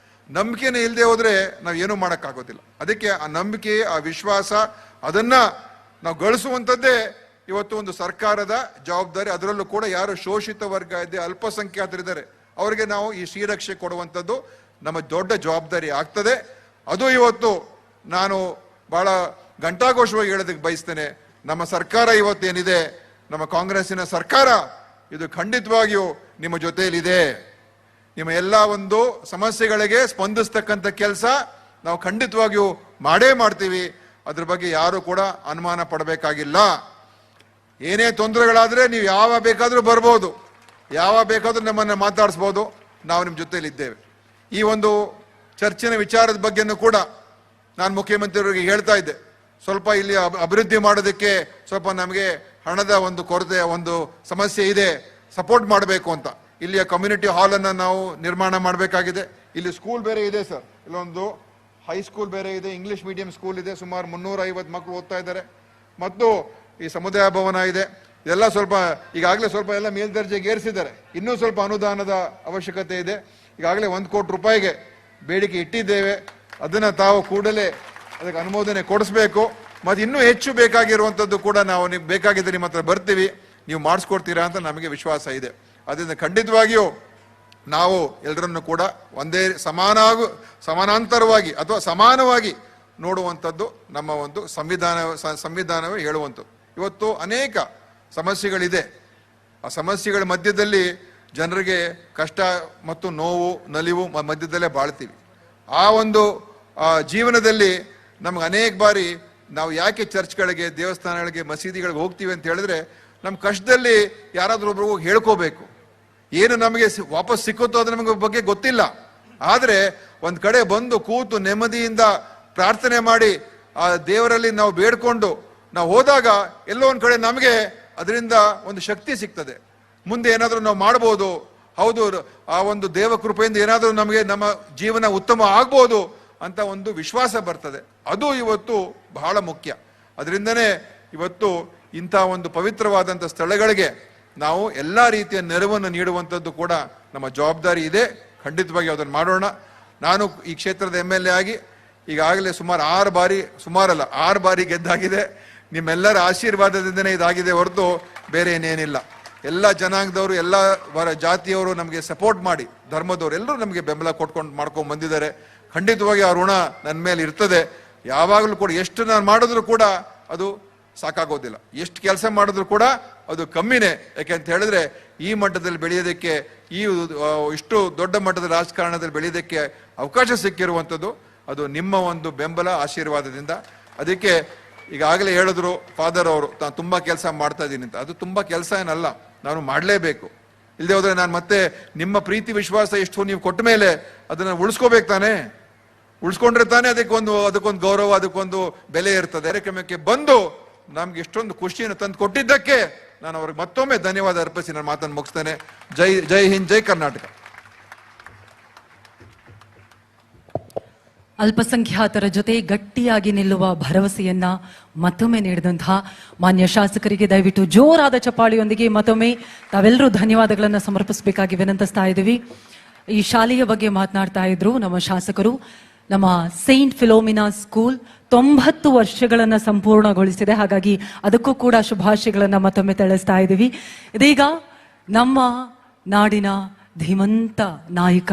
ನಂಬಿಕೆನೇ ಇಲ್ಲದೆ ಹೋದ್ರೆ ನಾವು ಏನೂ ಮಾಡೋಕ್ಕಾಗೋದಿಲ್ಲ. ಅದಕ್ಕೆ ಆ ನಂಬಿಕೆ, ಆ ವಿಶ್ವಾಸ, ಅದನ್ನ ನಾವು ಗಳಿಸುವಂಥದ್ದೇ ಇವತ್ತು ಒಂದು ಸರ್ಕಾರದ ಜವಾಬ್ದಾರಿ. ಅದರಲ್ಲೂ ಕೂಡ ಯಾರು ಶೋಷಿತ ವರ್ಗ ಇದೆ, ಅಲ್ಪಸಂಖ್ಯಾತರಿದ್ದಾರೆ, ಅವರಿಗೆ ನಾವು ಈ ಶ್ರೀರಕ್ಷೆ ಕೊಡುವಂಥದ್ದು ನಮ್ಮ ದೊಡ್ಡ ಜವಾಬ್ದಾರಿ ಆಗ್ತದೆ. ಅದು ಇವತ್ತು ನಾನು ಬಹಳ ಘಂಟಾಘೋಷವಾಗಿ ಹೇಳೋದಕ್ಕೆ ಬಯಸ್ತೇನೆ. ನಮ್ಮ ಸರ್ಕಾರ ಇವತ್ತೇನಿದೆ, ನಮ್ಮ ಕಾಂಗ್ರೆಸ್ಸಿನ ಸರ್ಕಾರ, ಇದು ಖಂಡಿತವಾಗಿಯೂ ನಿಮ್ಮ ಜೊತೆಯಲ್ಲಿದೆ. ನಿಮ್ಮ ಎಲ್ಲ ಒಂದು ಸಮಸ್ಯೆಗಳಿಗೆ ಸ್ಪಂದಿಸ್ತಕ್ಕಂಥ ಕೆಲಸ ನಾವು ಖಂಡಿತವಾಗಿಯೂ ಮಾಡೇ ಮಾಡ್ತೀವಿ. ಅದ್ರ ಬಗ್ಗೆ ಯಾರು ಕೂಡ ಅನುಮಾನ ಪಡಬೇಕಾಗಿಲ್ಲ. ಏನೇ ತೊಂದರೆಗಳಾದ್ರೆ ನೀವು ಯಾವ ಬೇಕಾದ್ರೂ ಬರ್ಬೋದು, ಯಾವ ಬೇಕಾದ್ರೂ ನಮ್ಮನ್ನು ಮಾತಾಡಿಸ್ಬೋದು. ನಾವು ನಿಮ್ಮ ಜೊತೆಯಲ್ಲಿದ್ದೇವೆ. ಈ ಒಂದು ಚರ್ಚಿನ ವಿಚಾರದ ಬಗ್ಗೆನೂ ಕೂಡ ನಾನು ಮುಖ್ಯಮಂತ್ರಿಯವರಿಗೆ ಹೇಳ್ತಾ ಇದ್ದೆ, ಸ್ವಲ್ಪ ಇಲ್ಲಿ ಅಭಿವೃದ್ಧಿ ಮಾಡೋದಕ್ಕೆ ಸ್ವಲ್ಪ ನಮಗೆ ಹಣದ ಒಂದು ಕೊರತೆ, ಒಂದು ಸಮಸ್ಯೆ ಇದೆ, ಸಪೋರ್ಟ್ ಮಾಡಬೇಕು ಅಂತ. ಇಲ್ಲಿಯ ಕಮ್ಯುನಿಟಿ ಹಾಲನ್ನು ನಾವು ನಿರ್ಮಾಣ ಮಾಡಬೇಕಾಗಿದೆ. ಇಲ್ಲಿ ಸ್ಕೂಲ್ ಬೇರೆ ಇದೆ ಸರ್, ಇಲ್ಲೊಂದು ಹೈಸ್ಕೂಲ್ ಬೇರೆ ಇದೆ, ಇಂಗ್ಲಿಷ್ ಮೀಡಿಯಂ ಸ್ಕೂಲ್ ಇದೆ, ಸುಮಾರು 350 ಮಕ್ಕಳು ಓದ್ತಾ ಇದ್ದಾರೆ. ಮತ್ತು ಈ ಸಮುದಾಯ ಭವನ ಇದೆ. ಇದೆಲ್ಲ ಸ್ವಲ್ಪ ಈಗಾಗಲೇ ಸ್ವಲ್ಪ ಎಲ್ಲ ಮೇಲ್ದರ್ಜೆಗೆ ಏರಿಸಿದ್ದಾರೆ. ಇನ್ನೂ ಸ್ವಲ್ಪ ಅನುದಾನದ ಅವಶ್ಯಕತೆ ಇದೆ. ಈಗಾಗಲೇ 1 ಕೋಟಿ ರೂಪಾಯಿಗೆ ಬೇಡಿಕೆ ಇಟ್ಟಿದ್ದೇವೆ. ಅದನ್ನು ತಾವು ಕೂಡಲೇ ಅದಕ್ಕೆ ಅನುಮೋದನೆ ಕೊಡಿಸ್ಬೇಕು. ಮತ್ತು ಇನ್ನೂ ಹೆಚ್ಚು ಬೇಕಾಗಿರುವಂಥದ್ದು ಕೂಡ ನಾವು ನಿಮ್ಗೆ ಬೇಕಾಗಿದ್ದರೆ ನಿಮ್ಮ ಹತ್ರ ಬರ್ತೀವಿ, ನೀವು ಮಾಡಿಸ್ಕೊಡ್ತೀರಾ ಅಂತ ನಮಗೆ ವಿಶ್ವಾಸ ಇದೆ. ಅದರಿಂದ ಖಂಡಿತವಾಗಿಯೂ ನಾವು ಎಲ್ಲರನ್ನು ಕೂಡ ಒಂದೇ ಸಮಾನಾಂತರವಾಗಿ ಅಥವಾ ಸಮಾನವಾಗಿ ನೋಡುವಂಥದ್ದು ನಮ್ಮ ಒಂದು ಸಂವಿಧಾನವೇ ಹೇಳುವಂಥದ್ದು. ಇವತ್ತು ಅನೇಕ ಸಮಸ್ಯೆಗಳಿದೆ. ಆ ಸಮಸ್ಯೆಗಳ ಮಧ್ಯದಲ್ಲಿ ಜನರಿಗೆ ಕಷ್ಟ ಮತ್ತು ನೋವು, ನಲಿವು ಮಧ್ಯದಲ್ಲೇ ಬಾಳ್ತೀವಿ. ಆ ಒಂದು ಜೀವನದಲ್ಲಿ ನಮ್ಗೆ ಅನೇಕ ಬಾರಿ ನಾವು ಯಾಕೆ ಚರ್ಚ್ಗಳಿಗೆ, ದೇವಸ್ಥಾನಗಳಿಗೆ, ಮಸೀದಿಗಳಿಗೆ ಹೋಗ್ತೀವಿ ಅಂತ ಹೇಳಿದ್ರೆ, ನಮ್ಮ ಕಷ್ಟದಲ್ಲಿ ಯಾರಾದ್ರೂ ಒಬ್ರು ಹೋಗಿ ಹೇಳ್ಕೋಬೇಕು. ಏನು ನಮಗೆ ವಾಪಸ್ ಸಿಕ್ಕುತ್ತೋ ಅದು ನಮಗೆ ಬಗ್ಗೆ ಗೊತ್ತಿಲ್ಲ. ಆದರೆ ಒಂದು ಕಡೆ ಬಂದು ಕೂತು ನೆಮ್ಮದಿಯಿಂದ ಪ್ರಾರ್ಥನೆ ಮಾಡಿ ಆ ದೇವರಲ್ಲಿ ನಾವು ಬೇಡ್ಕೊಂಡು ನಾವು ಹೋದಾಗ ಎಲ್ಲೋ ಒಂದು ಕಡೆ ನಮಗೆ ಅದರಿಂದ ಒಂದು ಶಕ್ತಿ ಸಿಗ್ತದೆ. ಮುಂದೆ ಏನಾದರೂ ನಾವು ಮಾಡ್ಬೋದು, ಹೌದು ಆ ಒಂದು ದೇವ ಕೃಪೆಯಿಂದ ಏನಾದರೂ ನಮಗೆ ನಮ್ಮ ಜೀವನ ಉತ್ತಮ ಆಗ್ಬೋದು ಅಂತ ಒಂದು ವಿಶ್ವಾಸ ಬರ್ತದೆ. ಅದು ಇವತ್ತು ಬಹಳ ಮುಖ್ಯ. ಅದರಿಂದನೇ ಇವತ್ತು ಇಂಥ ಒಂದು ಪವಿತ್ರವಾದಂಥ ಸ್ಥಳಗಳಿಗೆ ನಾವು ಎಲ್ಲ ರೀತಿಯ ನೆರವನ್ನು ನೀಡುವಂಥದ್ದು ಕೂಡ ನಮ್ಮ ಜವಾಬ್ದಾರಿ ಇದೆ. ಖಂಡಿತವಾಗಿ ಅದನ್ನು ಮಾಡೋಣ. ನಾನು ಈ ಕ್ಷೇತ್ರದ MLA ಆಗಿ ಈಗಾಗಲೇ ಸುಮಾರು 6 ಬಾರಿ ಗೆದ್ದಾಗಿದೆ. ನಿಮ್ಮೆಲ್ಲರ ಆಶೀರ್ವಾದದಿಂದನೇ ಇದಾಗಿದೆ ಹೊರತು ಬೇರೆ ಏನೇನಿಲ್ಲ. ಎಲ್ಲ ಜನಾಂಗದವರು, ಎಲ್ಲ ಜಾತಿಯವರು ನಮಗೆ ಸಪೋರ್ಟ್ ಮಾಡಿ, ಧರ್ಮದವರು ಎಲ್ಲರೂ ನಮಗೆ ಬೆಂಬಲ ಮಾಡ್ಕೊಂಡು ಬಂದಿದ್ದಾರೆ. ಖಂಡಿತವಾಗಿ ಆ ಋಣ ನನ್ನ ಮೇಲೆ ಇರ್ತದೆ. ಯಾವಾಗಲೂ ಕೂಡ ಎಷ್ಟು ನಾನು ಮಾಡಿದ್ರು ಕೂಡ ಅದು ಸಾಕಾಗೋದಿಲ್ಲ, ಎಷ್ಟು ಕೆಲಸ ಮಾಡಿದ್ರು ಕೂಡ ಅದು ಕಮ್ಮಿನೇ. ಯಾಕೆಂತ ಹೇಳಿದ್ರೆ ಈ ಮಟ್ಟದಲ್ಲಿ ಬೆಳೆಯೋದಕ್ಕೆ, ಇಷ್ಟು ದೊಡ್ಡ ಮಟ್ಟದ ರಾಜಕಾರಣದಲ್ಲಿ ಬೆಳೆಯೋದಕ್ಕೆ ಅವಕಾಶ ಸಿಕ್ಕಿರುವಂಥದ್ದು ಅದು ನಿಮ್ಮ ಒಂದು ಬೆಂಬಲ, ಆಶೀರ್ವಾದದಿಂದ. ಅದಕ್ಕೆ ಈಗಾಗಲೇ ಹೇಳಿದ್ರು ಫಾದರ್ ಅವರು, ನಾನು ತುಂಬ ಕೆಲಸ ಮಾಡ್ತಾ ಇದ್ದೀನಿ ಅಂತ. ಅದು ತುಂಬ ಕೆಲಸ ಏನಲ್ಲ, ನಾನು ಮಾಡಲೇಬೇಕು. ಇಲ್ಲದೆ ಹೋದ್ರೆ ನಾನು ಮತ್ತೆ ನಿಮ್ಮ ಪ್ರೀತಿ ವಿಶ್ವಾಸ ಎಷ್ಟು ನೀವು ಕೊಟ್ಟ ಮೇಲೆ ಅದನ್ನು ಉಳಿಸ್ಕೋಬೇಕು ತಾನೇ. ಉಳಿಸ್ಕೊಂಡ್ರೆ ತಾನೇ ಅದಕ್ಕೊಂದು ಗೌರವ, ಅದಕ್ಕೊಂದು ಬೆಲೆ ಇರ್ತದೆ. ಕಾರ್ಯಕ್ರಮಕ್ಕೆ ಬಂದು ನಮ್ಗೆ ಎಷ್ಟೊಂದು ಖುಷಿಯನ್ನು ತಂದು ಕೊಟ್ಟಿದ್ದಕ್ಕೆ ನಾನು ಅವ್ರಿಗೆ ಮತ್ತೊಮ್ಮೆ ಧನ್ಯವಾದ ಅರ್ಪಿಸಿ ನಾನು ಮಾತನ್ನು ಮುಗಿಸ್ತೇನೆ. ಜೈ ಹಿಂದ್, ಜೈ ಕರ್ನಾಟಕ. ಅಲ್ಪಸಂಖ್ಯಾತರ ಜೊತೆ ಗಟ್ಟಿಯಾಗಿ ನಿಲ್ಲುವ ಭರವಸೆಯನ್ನ ಮತ್ತೊಮ್ಮೆ ನೀಡಿದಂತಹ ಮಾನ್ಯ ಶಾಸಕರಿಗೆ ದಯವಿಟ್ಟು ಜೋರಾದ ಚಪ್ಪಾಳಿಯೊಂದಿಗೆ ಮತ್ತೊಮ್ಮೆ ತಾವೆಲ್ಲರೂ ಧನ್ಯವಾದಗಳನ್ನು ಸಮರ್ಪಿಸಬೇಕಾಗಿ ವಿನಂತಿಸ್ತಾ ಇದ್ದೀವಿ. ಈ ಶಾಲೆಯ ಬಗ್ಗೆ ಮಾತನಾಡ್ತಾ ಇದ್ರು ನಮ್ಮ ಶಾಸಕರು. ನಮ್ಮ ಸೈಂಟ್ ಫಿಲೋಮಿನಾ ಸ್ಕೂಲ್ 90 ವರ್ಷಗಳನ್ನ ಸಂಪೂರ್ಣಗೊಳಿಸಿದೆ. ಹಾಗಾಗಿ ಅದಕ್ಕೂ ಕೂಡ ಶುಭಾಶಯಗಳನ್ನ ಮತ್ತೊಮ್ಮೆ ತಿಳಿಸ್ತಾ ಇದ್ದೀವಿ. ಇದೀಗ ನಮ್ಮ ನಾಡಿನ ಧೀಮಂತ ನಾಯಕ,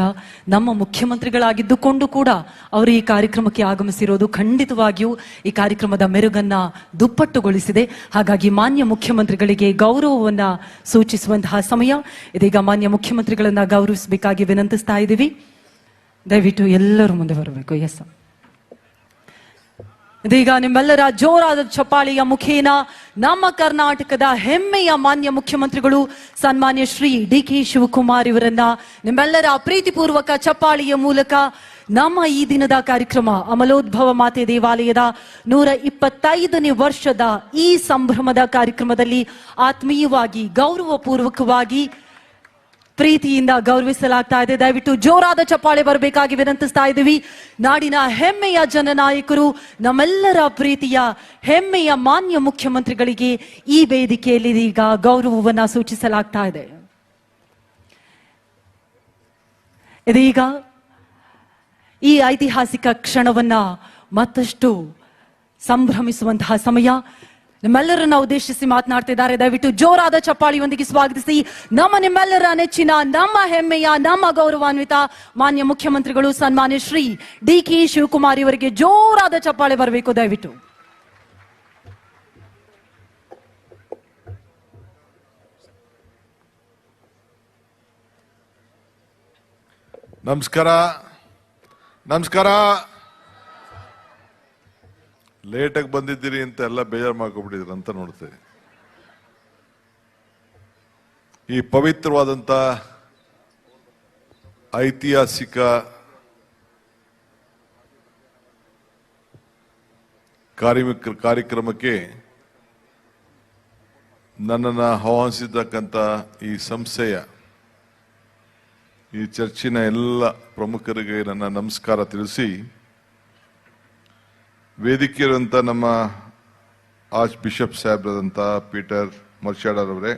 ನಮ್ಮ ಮುಖ್ಯಮಂತ್ರಿಗಳಾಗಿದ್ದುಕೊಂಡು ಕೂಡ ಅವರು ಈ ಕಾರ್ಯಕ್ರಮಕ್ಕೆ ಆಗಮಿಸಿರೋದು ಖಂಡಿತವಾಗಿಯೂ ಈ ಕಾರ್ಯಕ್ರಮದ ಮೆರುಗನ್ನ ದುಪ್ಪಟ್ಟುಗೊಳಿಸಿದೆ. ಹಾಗಾಗಿ ಮಾನ್ಯ ಮುಖ್ಯಮಂತ್ರಿಗಳಿಗೆ ಗೌರವವನ್ನ ಸೂಚಿಸುವಂತಹ ಸಮಯ. ಇದೀಗ ಮಾನ್ಯ ಮುಖ್ಯಮಂತ್ರಿಗಳನ್ನ ಗೌರವಿಸಬೇಕಾಗಿ ವಿನಂತಿಸ್ತಾ ಇದ್ದೀವಿ. ದಯವಿಟ್ಟು ಎಲ್ಲರೂ ಮುಂದೆ ಬರಬೇಕು. ಎಸ್, ಇದೀಗ ನಿಮ್ಮೆಲ್ಲರ ಜೋರಾದ ಚಪ್ಪಾಳಿಯ ಮುಖೇನ ನಮ್ಮ ಕರ್ನಾಟಕದ ಹೆಮ್ಮೆಯ ಮಾನ್ಯ ಮುಖ್ಯಮಂತ್ರಿಗಳು ಸನ್ಮಾನ್ಯ ಶ್ರೀ ಡಿ ಕೆ ಶಿವಕುಮಾರ್ ಇವರನ್ನ ನಿಮ್ಮೆಲ್ಲರ ಪ್ರೀತಿಪೂರ್ವಕ ಚಪ್ಪಾಳಿಯ ಮೂಲಕ ನಮ್ಮ ಈ ದಿನದ ಕಾರ್ಯಕ್ರಮ ಅಮಲೋದ್ಭವ ಮಾತೆ ದೇವಾಲಯದ 125ನೇ ವರ್ಷದ ಈ ಸಂಭ್ರಮದ ಕಾರ್ಯಕ್ರಮದಲ್ಲಿ ಆತ್ಮೀಯವಾಗಿ ಗೌರವಪೂರ್ವಕವಾಗಿ ಪ್ರೀತಿಯಿಂದ ಗೌರವಿಸಲಾಗ್ತಾ ಇದೆ. ದಯವಿಟ್ಟು ಜೋರಾದ ಚಪ್ಪಾಳೆ ಬರಬೇಕಾಗಿ ವಿನಂತಿಸ್ತಾ ಇದ್ದೀವಿ. ನಾಡಿನ ಹೆಮ್ಮೆಯ ಜನನಾಯಕರು, ನಮ್ಮೆಲ್ಲರ ಪ್ರೀತಿಯ ಹೆಮ್ಮೆಯ ಮಾನ್ಯ ಮುಖ್ಯಮಂತ್ರಿಗಳಿಗೆ ಈ ವೇದಿಕೆಯಲ್ಲಿ ಈಗ ಗೌರವವನ್ನ ಸೂಚಿಸಲಾಗ್ತಾ ಇದೆ. ಇದೀಗ ಈ ಐತಿಹಾಸಿಕ ಕ್ಷಣವನ್ನ ಮತ್ತಷ್ಟು ಸಂಭ್ರಮಿಸುವಂತಹ ಸಮಯ. ನಿಮ್ಮೆಲ್ಲರನ್ನ ಉದ್ದೇಶಿಸಿ ಮಾತನಾಡ್ತಿದ್ದಾರೆ. ದಯವಿಟ್ಟು ಜೋರಾದ ಚಪ್ಪಾಳಿಯೊಂದಿಗೆ ಸ್ವಾಗತಿಸಿ ನಿಮ್ಮೆಲ್ಲರ ನೆಚ್ಚಿನ, ನಮ್ಮ ಹೆಮ್ಮೆಯ, ನಮ್ಮ ಗೌರವಾನ್ವಿತ ಮಾನ್ಯ ಮುಖ್ಯಮಂತ್ರಿಗಳು ಸನ್ಮಾನ್ಯ ಶ್ರೀ ಡಿ ಕೆ ಶಿವಕುಮಾರ್ ಇವರಿಗೆ ಜೋರಾದ ಚಪ್ಪಾಳೆ ಬರಬೇಕು. ದಯವಿಟ್ಟು ನಮಸ್ಕಾರ. ನಮಸ್ಕಾರ. ಲೇಟಾಗಿ ಬಂದಿದ್ದೀರಿ ಅಂತ ಎಲ್ಲ ಬೇಜಾರು ಮಾಡ್ಕೊಬಿಟ್ಟಿದ್ರು ಅಂತ ನೋಡ್ತೇವೆ. ಈ ಪವಿತ್ರವಾದಂಥ ಐತಿಹಾಸಿಕ ಕಾರ್ಯಕ್ರಮಕ್ಕೆ ನನ್ನನ್ನು ಆಹ್ವಾನಿಸಿದ್ದಕ್ಕಂಥ ಈ ಸಂಸ್ಥೆಯ ಈ ಚರ್ಚಿನ ಎಲ್ಲ ಪ್ರಮುಖರಿಗೆ ನನ್ನ ನಮಸ್ಕಾರ ತಿಳಿಸಿ, ವೇದಿಕೆಯಿರುವಂಥ ನಮ್ಮ ಆರ್ಚ್ ಬಿಷಪ್ ಸಾಹೇಬ್ರಾದಂಥ ಪೀಟರ್ ಮರ್ಷಾಡರವರೇ,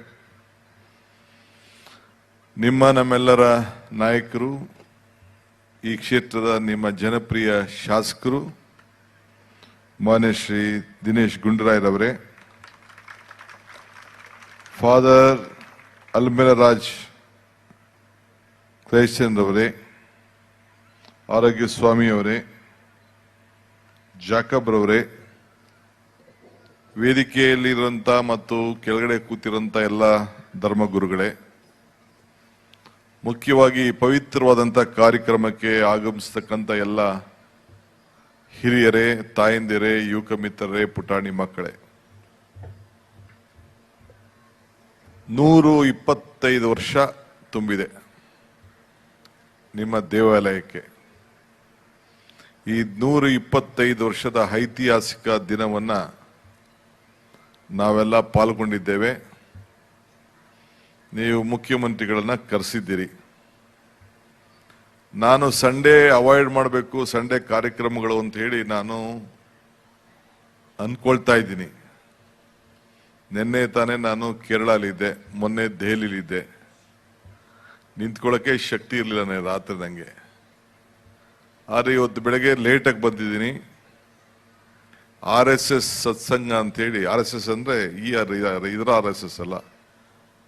ನಮ್ಮೆಲ್ಲರ ನಾಯಕರು, ಈ ಕ್ಷೇತ್ರದ ನಿಮ್ಮ ಜನಪ್ರಿಯ ಶಾಸಕರು ಮಾನ್ಯ ಶ್ರೀ ದಿನೇಶ್ ಗುಂಡೂರಾಯ್ರವರೇ, ಫಾದರ್ ಅಲ್ಮೇಲರಾಜ್ ಕ್ರೈಸ್ತನ್ರವರೇ, ಆರೋಗ್ಯ ಸ್ವಾಮಿಯವರೇ, ಜಾಕಬ್ ರವರೇ, ವೇದಿಕೆಯಲ್ಲಿರುವಂಥ ಮತ್ತು ಕೆಳಗಡೆ ಕೂತಿರುವಂಥ ಎಲ್ಲ ಧರ್ಮಗುರುಗಳೇ, ಮುಖ್ಯವಾಗಿ ಪವಿತ್ರವಾದಂಥ ಕಾರ್ಯಕ್ರಮಕ್ಕೆ ಆಗಮಿಸತಕ್ಕಂಥ ಎಲ್ಲ ಹಿರಿಯರೇ, ತಾಯಂದಿರೇ, ಯುವಕ ಮಿತ್ರರೇ, ಪುಟಾಣಿ ಮಕ್ಕಳೇ, 125 ವರ್ಷ ತುಂಬಿದೆ ನಿಮ್ಮ ದೇವಾಲಯಕ್ಕೆ. ಈ 125 ವರ್ಷದ ಐತಿಹಾಸಿಕ ದಿನವನ್ನ ನಾವೆಲ್ಲ ಪಾಲ್ಗೊಂಡಿದ್ದೇವೆ. ನೀವು ಮುಖ್ಯಮಂತ್ರಿಗಳನ್ನ ಕರೆಸಿದ್ದೀರಿ. ನಾನು ಸಂಡೇ ಅವಾಯ್ಡ್ ಮಾಡಬೇಕು, ಸಂಡೇ ಕಾರ್ಯಕ್ರಮಗಳು ಅಂತ ಹೇಳಿ ನಾನು ಅನ್ಕೊಳ್ತಾ ಇದ್ದೀನಿ. ನಿನ್ನೆ ತಾನೇ ನಾನು ಕೇರಳಲಿದ್ದೆ, ಮೊನ್ನೆ ದೆಹಲಿಲಿದ್ದೆ. ನಿಂತ್ಕೊಳ್ಳೋಕೆ ಶಕ್ತಿ ಇರಲಿಲ್ಲ ರಾತ್ರಿ ನನಗೆ. ಆದರೆ ಇವತ್ತು ಬೆಳಗ್ಗೆ ಲೇಟಾಗಿ ಬಂದಿದ್ದೀನಿ. RSS ಸತ್ಸಂಗ ಅಂತೇಳಿ, RSS ಅಂದರೆ ಇದರ RSS ಅಲ್ಲ,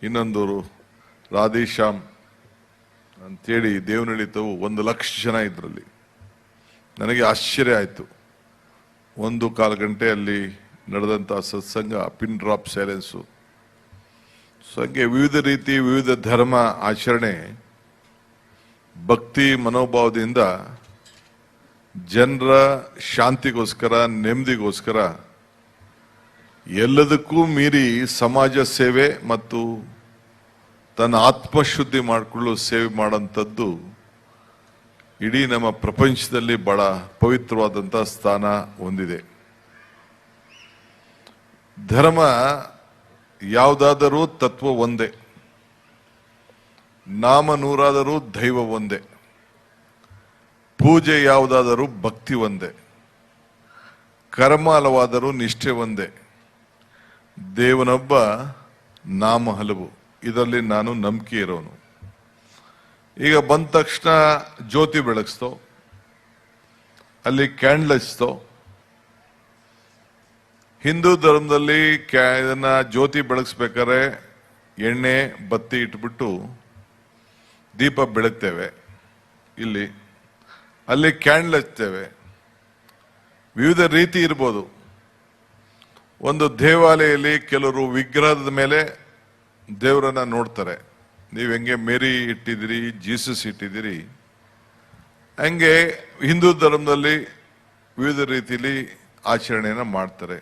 ಇನ್ನೊಂದು ರಾಧೇಶ್ಯಾಮ್ ಅಂತೇಳಿ ದೇವನಳಿತವು 1 ಲಕ್ಷ ಜನ ಇದರಲ್ಲಿ. ನನಗೆ ಆಶ್ಚರ್ಯ ಆಯಿತು. 1.25 ಗಂಟೆ ಅಲ್ಲಿ ನಡೆದಂಥ ಸತ್ಸಂಗ, ಪಿನ್ ಡ್ರಾಪ್ ಸೈಲೆನ್ಸು. ಸೊ ಹಂಗೆ ವಿವಿಧ ರೀತಿ, ವಿವಿಧ ಧರ್ಮ ಆಚರಣೆ, ಭಕ್ತಿ ಮನೋಭಾವದಿಂದ ಜನರ ಶಾಂತಿಗೋಸ್ಕರ, ನೆಮ್ಮದಿಗೋಸ್ಕರ, ಎಲ್ಲದಕ್ಕೂ ಮೀರಿ ಸಮಾಜ ಸೇವೆ ಮತ್ತು ತನ್ನ ಆತ್ಮಶುದ್ಧಿ ಮಾಡಿಕೊಳ್ಳಲು ಸೇವೆ ಮಾಡೋಂಥದ್ದು ಇಡೀ ನಮ್ಮ ಪ್ರಪಂಚದಲ್ಲಿ ಬಹಳ ಪವಿತ್ರವಾದಂಥ ಸ್ಥಾನ ಹೊಂದಿದೆ. ಧರ್ಮ ಯಾವುದಾದರೂ ತತ್ವ ಒಂದೇ, ನಾಮ ನೂರಾದರೂ ದೈವ ಒಂದೇ. ಪೂಜೆ ಯಾವುದಾದರೂ ಭಕ್ತಿ ಒಂದೇ, ಕರ್ಮ ಹಲವಾದರೂ ನಿಷ್ಠೆ ಒಂದೇ, ದೇವನೊಬ್ಬ ನಾಮ ಹಲವು, ಇದರಲ್ಲಿ ನಾನು ನಂಬಿಕೆ ಇರೋನು. ಈಗ ಬಂದ ತಕ್ಷಣ ಜ್ಯೋತಿ ಬೆಳಗಿಸ್ತೋ, ಅಲ್ಲಿ ಕ್ಯಾಂಡಲ್ ಹಚ್ತೋ. ಹಿಂದೂ ಧರ್ಮದಲ್ಲಿ ಇದನ್ನ ಜ್ಯೋತಿ ಬೆಳಗಿಸ್ಬೇಕಾದ್ರೆ ಎಣ್ಣೆ ಬತ್ತಿ ಇಟ್ಬಿಟ್ಟು ದೀಪ ಬೆಳಗ್ತೇವೆ. ಇಲ್ಲಿ ಅಲ್ಲಿ ಕ್ಯಾಂಡಲ್ ಹಚ್ತೇವೆ. ವಿವಿಧ ರೀತಿ ಇರ್ಬೋದು. ಒಂದು ದೇವಾಲಯಲ್ಲಿ ಕೆಲವರು ವಿಗ್ರಹದ ಮೇಲೆ ದೇವರನ್ನ ನೋಡ್ತಾರೆ. ನೀವು ಹೆಂಗೆ ಮೇರಿ ಇಟ್ಟಿದ್ದೀರಿ, ಜೀಸಸ್ ಇಟ್ಟಿದ್ದೀರಿ, ಹಂಗೆ ಹಿಂದೂ ಧರ್ಮದಲ್ಲಿ ವಿವಿಧ ರೀತಿಯಲ್ಲಿ ಆಚರಣೆಯನ್ನ ಮಾಡ್ತಾರೆ.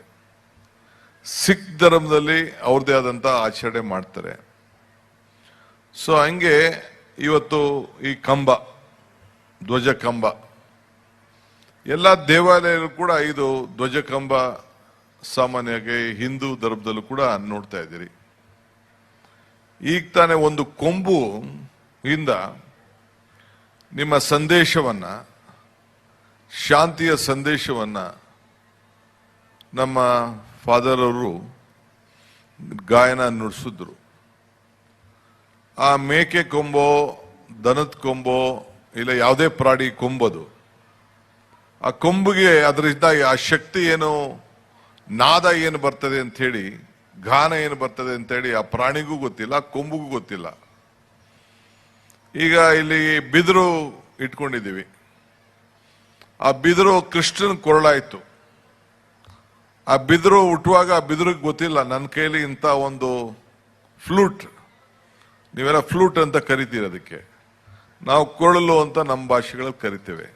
ಸಿಖ್ ಧರ್ಮದಲ್ಲಿ ಅವ್ರದ್ದೇ ಆದಂತ ಆಚರಣೆ ಮಾಡ್ತಾರೆ. ಸೊ ಹಂಗೆ ಇವತ್ತು ಈ ಕಂಬ, ಧ್ವಜ ಕಂಬ, ಎಲ್ಲ ದೇವಾಲಯಗಳು ಕೂಡ ಇದು ಧ್ವಜ ಕಂಬ ಸಾಮಾನ್ಯವಾಗಿ ಹಿಂದೂ ಧರ್ಮದಲ್ಲೂ ಕೂಡ ನೋಡ್ತಾ ಇದ್ದೀರಿ. ಈಗ ತಾನೇ ಒಂದು ಕೊಂಬು ಇಂದ ನಿಮ್ಮ ಸಂದೇಶವನ್ನ, ಶಾಂತಿಯ ಸಂದೇಶವನ್ನ ನಮ್ಮ ಫಾದರ್ ಅವರು ಗಾಯನ ನುಡಿಸಿದ್ರು. ಆ ಮೇಕೆ ಕೊಂಬೋ, ದನದ ಕೊಂಬೋ, ಇಲ್ಲ ಯಾವುದೇ ಪ್ರಾಣಿ ಕೊಂಬದು, ಆ ಕೊಂಬಿಗೆ ಅದರಿಂದ ಆ ಶಕ್ತಿ ಏನು, ನಾದ ಏನು ಬರ್ತದೆ ಅಂತ ಹೇಳಿ, ಗಾನ ಏನು ಬರ್ತದೆ ಅಂತ ಹೇಳಿ ಆ ಪ್ರಾಣಿಗೂ ಗೊತ್ತಿಲ್ಲ, ಆ ಕೊಂಬಿಗೂ ಗೊತ್ತಿಲ್ಲ. ಈಗ ಇಲ್ಲಿ ಬಿದಿರು ಇಟ್ಕೊಂಡಿದ್ದೀವಿ. ಆ ಬಿದಿರು ಕೃಷ್ಣನ್ ಕೊರಳಾಯ್ತು. ಆ ಬಿದಿರು ಹುಟ್ಟುವಾಗ ಆ ಬಿದಿರಿಗೆ ಗೊತ್ತಿಲ್ಲ ನನ್ನ ಕೈಲಿ ಇಂಥ ಒಂದು ಫ್ಲೂಟ್, ನೀವೆಲ್ಲ ಫ್ಲೂಟ್ ಅಂತ ಕರಿತೀರಿ, ಅದಕ್ಕೆ ನಾವು ಕೊರಳು ಅಂತ ನಮ್ಮ ಭಾಷೆಗಳಲ್ಲಿ ಕರಿತೇವೆ.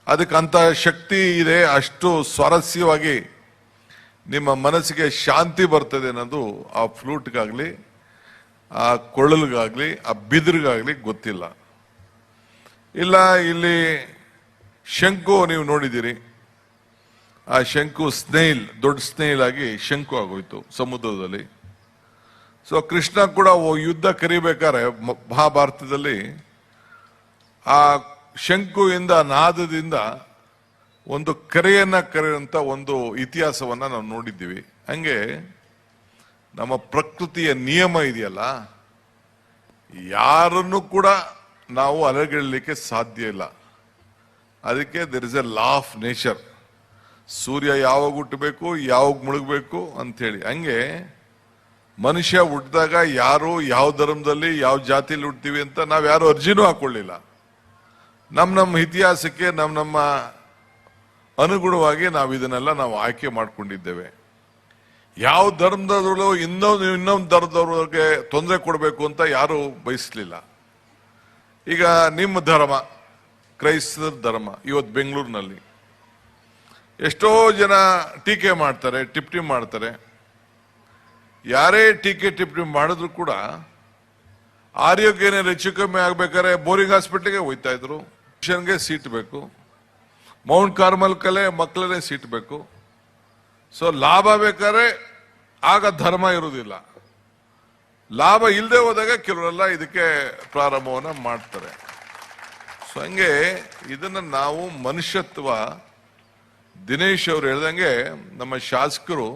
ಅದಕ್ಕೆ ಅಂತ ಶಕ್ತಿ ಇದೆ, ಅಷ್ಟು ಸ್ವಾರಸ್ಯವಾಗಿ ನಿಮ್ಮ ಮನಸ್ಸಿಗೆ ಶಾಂತಿ ಬರ್ತದೆ ಅನ್ನೋದು ಆ ಫ್ಲೂಟ್ಗಾಗ್ಲಿ, ಆ ಕೊಳಲ್ಗಾಗ್ಲಿ, ಆ ಬಿದಿರಿಗಾಗ್ಲಿ ಗೊತ್ತಿಲ್ಲ. ಇಲ್ಲ ಇಲ್ಲಿ ಶಂಕು ನೀವು ನೋಡಿದ್ದೀರಿ. ಆ ಶಂಕು ಸ್ನೇಹಿಲ್, ದೊಡ್ಡ ಸ್ನೇಹಿಲ್ ಆಗಿ ಶಂಕು ಆಗೋಯ್ತು ಸಮುದ್ರದಲ್ಲಿ. ಸೊ ಕೃಷ್ಣ ಕೂಡ ಯುದ್ಧ ಕರಿಬೇಕಾದ್ರೆ ಮಹಾಭಾರತದಲ್ಲಿ ಆ ಶಂಕುವಿಂದ, ನಾದದಿಂದ ಒಂದು ಕರೆಯನ್ನ ಕರೆಯುವಂತ ಒಂದು ಇತಿಹಾಸವನ್ನ ನಾವು ನೋಡಿದ್ದೀವಿ. ಹಂಗೆ ನಮ್ಮ ಪ್ರಕೃತಿಯ ನಿಯಮ ಇದೆಯಲ್ಲ, ಯಾರನ್ನು ಕೂಡ ನಾವು ಅಲಗಡಲಿಕ್ಕೆ ಸಾಧ್ಯ ಇಲ್ಲ. ಅದಕ್ಕೆ there is a law of nature. ಸೂರ್ಯ ಯಾವಾಗ ಹುಟ್ಟಬೇಕು, ಯಾವಾಗ ಮುಳುಗಬೇಕು ಅಂತೇಳಿ. ಹಂಗೆ ಮನುಷ್ಯ ಹುಟ್ಟಿದಾಗ ಯಾರು ಯಾವ ಧರ್ಮದಲ್ಲಿ ಯಾವ ಜಾತಿಯಲ್ಲಿ ಹುಡ್ತೀವಿ ಅಂತ ನಾವ್ಯಾರು ಅರ್ಜಿನೂ ಹಾಕೊಳ್ಳಿಲ್ಲ. ನಮ್ಮ ಇತಿಹಾಸಕ್ಕೆ ನಮ್ಮ ಅನುಗುಣವಾಗಿ ನಾವು ಇದನ್ನೆಲ್ಲ ನಾವು ಆಯ್ಕೆ ಮಾಡ್ಕೊಂಡಿದ್ದೇವೆ. ಯಾವ ಧರ್ಮದವರು ಇನ್ನೊಂದು ಧರ್ಮದವ್ರಿಗೆ ತೊಂದರೆ ಕೊಡಬೇಕು ಅಂತ ಯಾರು ಬಯಸಲಿಲ್ಲ. ಈಗ ನಿಮ್ಮ ಧರ್ಮ, ಕ್ರೈಸ್ತರ ಧರ್ಮ, ಇವತ್ತು ಬೆಂಗಳೂರಿನಲ್ಲಿ ಎಷ್ಟೋ ಜನ ಟೀಕೆ ಮಾಡ್ತಾರೆ, ಟಿಪ್ಪಣಿ ಮಾಡ್ತಾರೆ. ಯಾರೇ ಟೀಕೆ ಟಿಪ್ಪಣಿ ಮಾಡಿದ್ರು ಕೂಡ ಆರೋಗ್ಯ ಏನಾದ್ರು ಹೆಚ್ಚು ಕಮ್ಮಿ ಆಗ್ಬೇಕಾದ್ರೆ ಬೋರಿಂಗ್ ಹಾಸ್ಪಿಟ್ಲಿಗೆ ಹೋಯ್ತಾ ಇದ್ರು. ಗೆ ಸೀಟ್ ಬೇಕು, ಮೌಂಟ್ ಕಾರ್ಮಲ್ ಕಲೆ ಮಕ್ಕಳಲ್ಲೇ ಸೀಟ್ ಬೇಕು. ಸೊ ಲಾಭ ಬೇಕಾದ್ರೆ ಆಗ ಧರ್ಮ ಇರುವುದಿಲ್ಲ. ಲಾಭ ಇಲ್ಲದೆ ಹೋದಾಗ ಕೆಲವರೆಲ್ಲ ಇದಕ್ಕೆ ಪ್ರಾರಂಭವನ್ನ ಮಾಡ್ತಾರೆ. ಸೊ ಹಂಗೆ ಇದನ್ನ ನಾವು ಮನುಷ್ಯತ್ವ, ದಿನೇಶ್ ಅವರು ಹೇಳ್ದಂಗೆ ನಮ್ಮ ಶಾಸಕರು,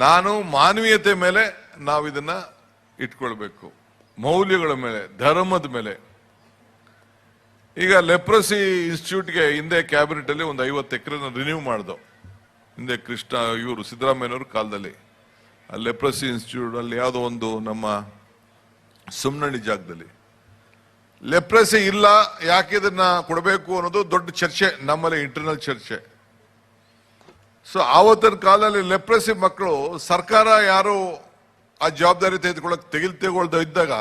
ನಾನು ಮಾನವೀಯತೆ ಮೇಲೆ ನಾವು ಇದನ್ನ ಇಟ್ಕೊಳ್ಬೇಕು, ಮೌಲ್ಯಗಳ ಮೇಲೆ, ಧರ್ಮದ ಮೇಲೆ. ಈಗ ಲೆಪ್ರಸಿ ಇನ್ಸ್ಟಿಟ್ಯೂಟ್ಗೆ ಹಿಂದೆ ಕ್ಯಾಬಿನೆಟ್ ಅಲ್ಲಿ ಒಂದು 50 ಎಕರೆ ರಿನ್ಯೂ ಮಾಡ್ದೋ. ಹಿಂದೆ ಇವರು ಸಿದ್ದರಾಮಯ್ಯನವ್ರ ಕಾಲದಲ್ಲಿ ಲೆಪ್ರಸಿ ಇನ್ಸ್ಟಿಟ್ಯೂಟ್ ಅಲ್ಲಿ ಯಾವುದೋ ಒಂದು ನಮ್ಮ ಸುಮ್ನಳ್ಳಿ ಜಾಗದಲ್ಲಿ ಲೆಪ್ರಸಿ ಇಲ್ಲ, ಯಾಕೆ ಇದನ್ನ ಕೊಡಬೇಕು ಅನ್ನೋದು ದೊಡ್ಡ ಚರ್ಚೆ, ನಮ್ಮಲ್ಲಿ ಇಂಟರ್ನಲ್ ಚರ್ಚೆ. ಸೊ ಆವತ್ತಿನ ಕಾಲದಲ್ಲಿ ಲೆಪ್ರಸಿ ಮಕ್ಕಳು ಸರ್ಕಾರ ಯಾರು ಆ ಜವಾಬ್ದಾರಿ ತೆಗೆದುಕೊಳ್ತಾ ಇದ್ದಾಗ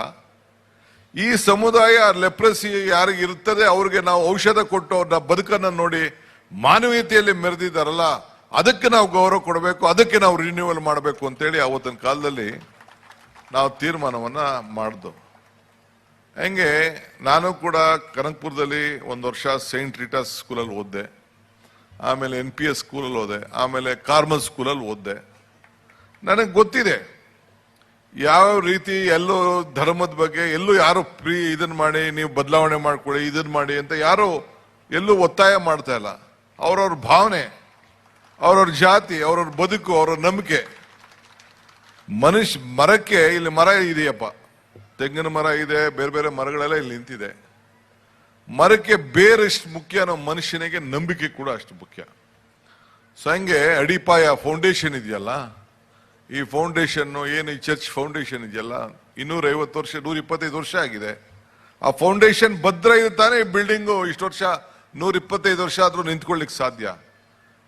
ಈ ಸಮುದಾಯ ಲೆಪ್ರಸಿ ಯಾರಿಗೆ ಇರ್ತದೆ ಅವ್ರಿಗೆ ನಾವು ಔಷಧ ಕೊಟ್ಟು ಅವ್ರನ್ನ ಬದುಕನ್ನ ನೋಡಿ ಮಾನವೀಯತೆಯಲ್ಲಿ ಮೆರೆದಿದ್ದಾರಲ್ಲ, ಅದಕ್ಕೆ ನಾವು ಗೌರವ ಕೊಡಬೇಕು, ಅದಕ್ಕೆ ನಾವು ರಿನ್ಯೂವಲ್ ಮಾಡಬೇಕು ಅಂತೇಳಿ ಆವತ್ತಿನ ಕಾಲದಲ್ಲಿ ನಾವು ತೀರ್ಮಾನವನ್ನ ಮಾಡ್ದು. ಹೆಂಗೆ ನಾನು ಕೂಡ ಕನಕಪುರದಲ್ಲಿ 1 ವರ್ಷ ಸೈಂಟ್ ರೀಟಾಸ್ ಸ್ಕೂಲಲ್ಲಿ ಓದಿದೆ, ಆಮೇಲೆ NPS ಸ್ಕೂಲಲ್ಲಿ ಓದೆ, ಆಮೇಲೆ ಕಾರ್ಮಲ್ ಸ್ಕೂಲಲ್ಲಿ ಓದಿದೆ. ನನಗೆ ಗೊತ್ತಿದೆ ಯಾವ ರೀತಿ ಎಲ್ಲೂ ಧರ್ಮದ ಬಗ್ಗೆ ಎಲ್ಲೂ ಯಾರು ಇದನ್ನ ಮಾಡಿ ನೀವು ಬದಲಾವಣೆ ಮಾಡ್ಕೊಳ್ಳಿ ಇದನ್ನ ಮಾಡಿ ಅಂತ ಯಾರು ಎಲ್ಲೂ ಒತ್ತಾಯ ಮಾಡ್ತಾ ಇಲ್ಲ. ಅವ್ರವ್ರ ಭಾವನೆ, ಅವ್ರವ್ರ ಜಾತಿ, ಅವ್ರವ್ರ ಬದುಕು, ಅವ್ರವ್ರ ನಂಬಿಕೆ. ಮರಕ್ಕೆ ಇಲ್ಲಿ ಮರ ಇದೆಯಪ್ಪ, ತೆಂಗಿನ ಮರ ಇದೆ, ಬೇರೆ ಬೇರೆ ಮರಗಳೆಲ್ಲ ಇಲ್ಲಿ ನಿಂತಿದೆ. ಮರಕ್ಕೆ ಬೇರೆ ಎಷ್ಟು ಮುಖ್ಯನೋ ಮನುಷ್ಯನಿಗೆ ನಂಬಿಕೆ ಕೂಡ ಅಷ್ಟು ಮುಖ್ಯ. ಸೊ ಹಂಗೆ ಅಡಿಪಾಯ ಫೌಂಡೇಶನ್ ಇದೆಯಲ್ಲ, ಈ ಫೌಂಡೇಶನ್ ಏನು ಈ ಚರ್ಚ್ ಫೌಂಡೇಶನ್ ಇದೆಯಲ್ಲ 250 ವರ್ಷ 125 ವರ್ಷ ಆಗಿದೆ. ಆ ಫೌಂಡೇಶನ್ ಭದ್ರ ಇರ್ತಾನೆ ಬಿಲ್ಡಿಂಗು ಇಷ್ಟು ವರ್ಷ 125 ವರ್ಷ ಆದ್ರೂ ನಿಂತ್ಕೊಳ್ಳಿಕ್ ಸಾಧ್ಯ.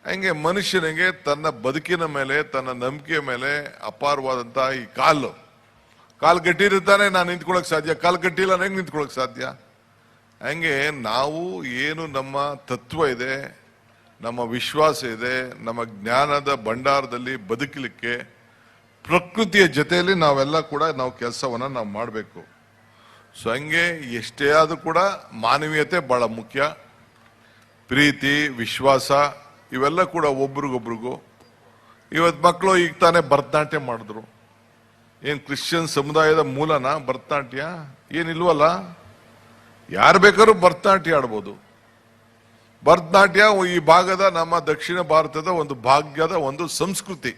ಹಂಗೆ ಮನುಷ್ಯನಿಗೆ ತನ್ನ ಬದುಕಿನ ಮೇಲೆ, ತನ್ನ ನಂಬಿಕೆ ಮೇಲೆ ಅಪಾರವಾದಂತ ಈ ಕಾಲು ಗಟ್ಟಿರುತ್ತಾನೆ ನಾನು ನಿಂತ್ಕೊಳ್ಳಕ್ ಸಾಧ್ಯ. ಕಾಲು ಗಟ್ಟಿಲ್ಲ ಹೆಂಗ್ ನಿಂತ್ಕೊಳ್ಳಕ್ ಸಾಧ್ಯ? ಹಂಗೆ ನಾವು ಏನು ನಮ್ಮ ತತ್ವ ಇದೆ, ನಮ್ಮ ವಿಶ್ವಾಸ ಇದೆ, ನಮ್ಮ ಜ್ಞಾನದ ಭಂಡಾರದಲ್ಲಿ ಬದುಕಲಿಕ್ಕೆ ಪ್ರಕೃತಿಯ ಜೊತೆಯಲ್ಲಿ ನಾವೆಲ್ಲ ಕೂಡ ನಾವು ಕೆಲಸವನ್ನ ನಾವು ಮಾಡಬೇಕು. ಸೊ ಹಂಗೆ ಎಷ್ಟೇ ಆದ್ರೂ ಕೂಡ ಮಾನವೀಯತೆ ಬಹಳ ಮುಖ್ಯ. ಪ್ರೀತಿ, ವಿಶ್ವಾಸ ಇವೆಲ್ಲ ಕೂಡ ಒಬ್ರಿಗೊಬ್ರಿಗೂ. ಇವತ್ತು ಮಕ್ಕಳು ಈಗ ತಾನೇ ಭರತನಾಟ್ಯ ಮಾಡಿದ್ರು. ಏನ್ ಕ್ರಿಶ್ಚಿಯನ್ ಸಮುದಾಯದ ಮೂಲನ ಭರತನಾಟ್ಯ? ಏನಿಲ್ವಲ್ಲ, ಯಾರು ಬೇಕಾದ್ರೂ ಭರತನಾಟ್ಯ ಆಡ್ಬೋದು. ಭರತನಾಟ್ಯ ಈ ಭಾಗದ ನಮ್ಮ ದಕ್ಷಿಣ ಭಾರತದ ಒಂದು ಭಾಗ್ಯದ ಒಂದು ಸಂಸ್ಕೃತಿ.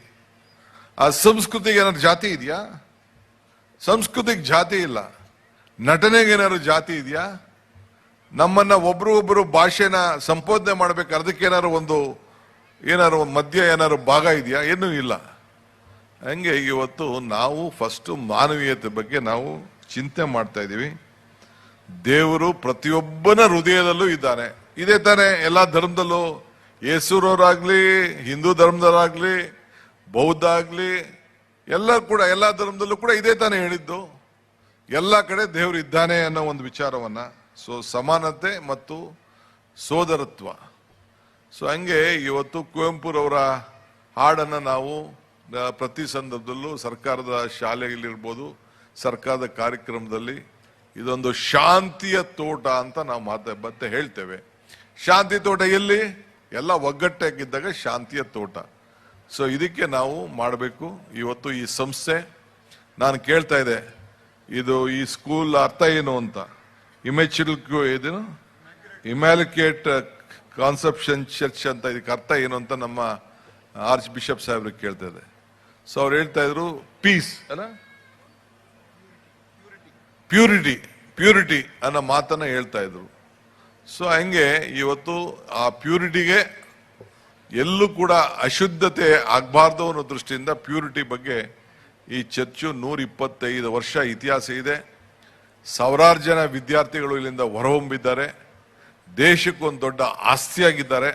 ಆ ಸಂಸ್ಕೃತಿಗೆ ಏನಾದ್ರು ಜಾತಿ ಇದೆಯಾ? ಸಂಸ್ಕೃತಿಗೆ ಜಾತಿ ಇಲ್ಲ. ನಟನೆಗೆ ಏನಾದ್ರು ಜಾತಿ ಇದೆಯಾ? ನಮ್ಮನ್ನ ಒಬ್ರು ಭಾಷೆನ ಸಂಬೋಧನೆ ಮಾಡ್ಬೇಕು, ಅದಕ್ಕೆ ಏನಾದ್ರು ಮಧ್ಯ ಏನಾದ್ರು ಭಾಗ ಇದೆಯಾ? ಏನೂ ಇಲ್ಲ. ಹಂಗೆ ಇವತ್ತು ನಾವು ಫಸ್ಟ್ ಮಾನವೀಯತೆ ಬಗ್ಗೆ ನಾವು ಚಿಂತೆ ಮಾಡ್ತಾ ಇದೀವಿ. ದೇವರು ಪ್ರತಿಯೊಬ್ಬನ ಹೃದಯದಲ್ಲೂ ಇದ್ದಾನೆ. ಇದೇ ತಾನೇ ಎಲ್ಲಾ ಧರ್ಮದಲ್ಲೂ, ಯೇಸುರವರಾಗ್ಲಿ, ಹಿಂದೂ ಧರ್ಮದವರಾಗ್ಲಿ, ಬೌದ್ಧ ಆಗ್ಲಿ, ಎಲ್ಲಾ ಧರ್ಮದಲ್ಲೂ ಕೂಡ ಇದೇ ತಾನೇ ಹೇಳಿದ್ದು. ಎಲ್ಲ ಕಡೆ ದೇವರು ಇದ್ದಾನೆ ಅನ್ನೋ ಒಂದು ವಿಚಾರವನ್ನ. ಸೊ ಸಮಾನತೆ ಮತ್ತು ಸೋದರತ್ವ. ಸೊ ಹಂಗೆ ಇವತ್ತು ಕುವೆಂಪುರವರ ಹಾಡನ್ನ ನಾವು ಪ್ರತಿ ಸಂದರ್ಭದಲ್ಲೂ ಸರ್ಕಾರದ ಶಾಲೆಯಲ್ಲಿರ್ಬೋದು, ಸರ್ಕಾರದ ಕಾರ್ಯಕ್ರಮದಲ್ಲಿ ಇದೊಂದು ಶಾಂತಿಯ ತೋಟ ಅಂತ ನಾವು ಮತ್ತೆ ಹೇಳ್ತೇವೆ. ಶಾಂತಿ ತೋಟ ಎಲ್ಲಿ? ಎಲ್ಲ ಒಗ್ಗಟ್ಟಾಗಿದ್ದಾಗ ಶಾಂತಿಯ ತೋಟ. ಸೊ ಇದಕ್ಕೆ ನಾವು ಮಾಡಬೇಕು. ಇವತ್ತು ಈ ಸಂಸ್ಥೆ, ನಾನು ಕೇಳ್ತಾ ಇದ್ದೆ, ಇದು ಈ ಸ್ಕೂಲ್ ಅರ್ಥ ಏನು ಅಂತ. ಇಮ್ಯಾಲಿಕೇಟ್ ಕಾನ್ಸೆಪ್ಷನ್ ಚರ್ಚ್ ಅಂತ ಇದಕ್ಕೆ ಅರ್ಥ ಏನು ಅಂತ ನಮ್ಮ ಆರ್ಚ್ ಬಿಷಪ್ ಸಾಹೇಬ್ರಿಗೆ ಕೇಳ್ತಾ ಇದೆ. ಸೊ ಅವ್ರು ಹೇಳ್ತಾ ಇದ್ರು ಪೀಸ್ ಅಲ್ಲ, ಪ್ಯೂರಿಟಿ ಅನ್ನೋ ಮಾತನ್ನ ಹೇಳ್ತಾ ಇದ್ರು. ಸೊ ಹಂಗೆ ಇವತ್ತು ಆ ಪ್ಯೂರಿಟಿಗೆ ಎಲ್ಲೂ ಕೂಡ ಅಶುದ್ಧತೆ ಆಗಬಾರ್ದು ಅನ್ನೋ ದೃಷ್ಟಿಯಿಂದ ಪ್ಯೂರಿಟಿ ಬಗ್ಗೆ ಈ ಚರ್ಚು 125 ವರ್ಷ ಇತಿಹಾಸ ಇದೆ. ಸಾವಿರಾರು ಜನ ವಿದ್ಯಾರ್ಥಿಗಳು ಇಲ್ಲಿಂದ ಹೊರಹೊಮ್ಮಿದ್ದಾರೆ. ದೇಶಕ್ಕೊಂದು ದೊಡ್ಡ ಆಸ್ತಿಯಾಗಿದ್ದಾರೆ,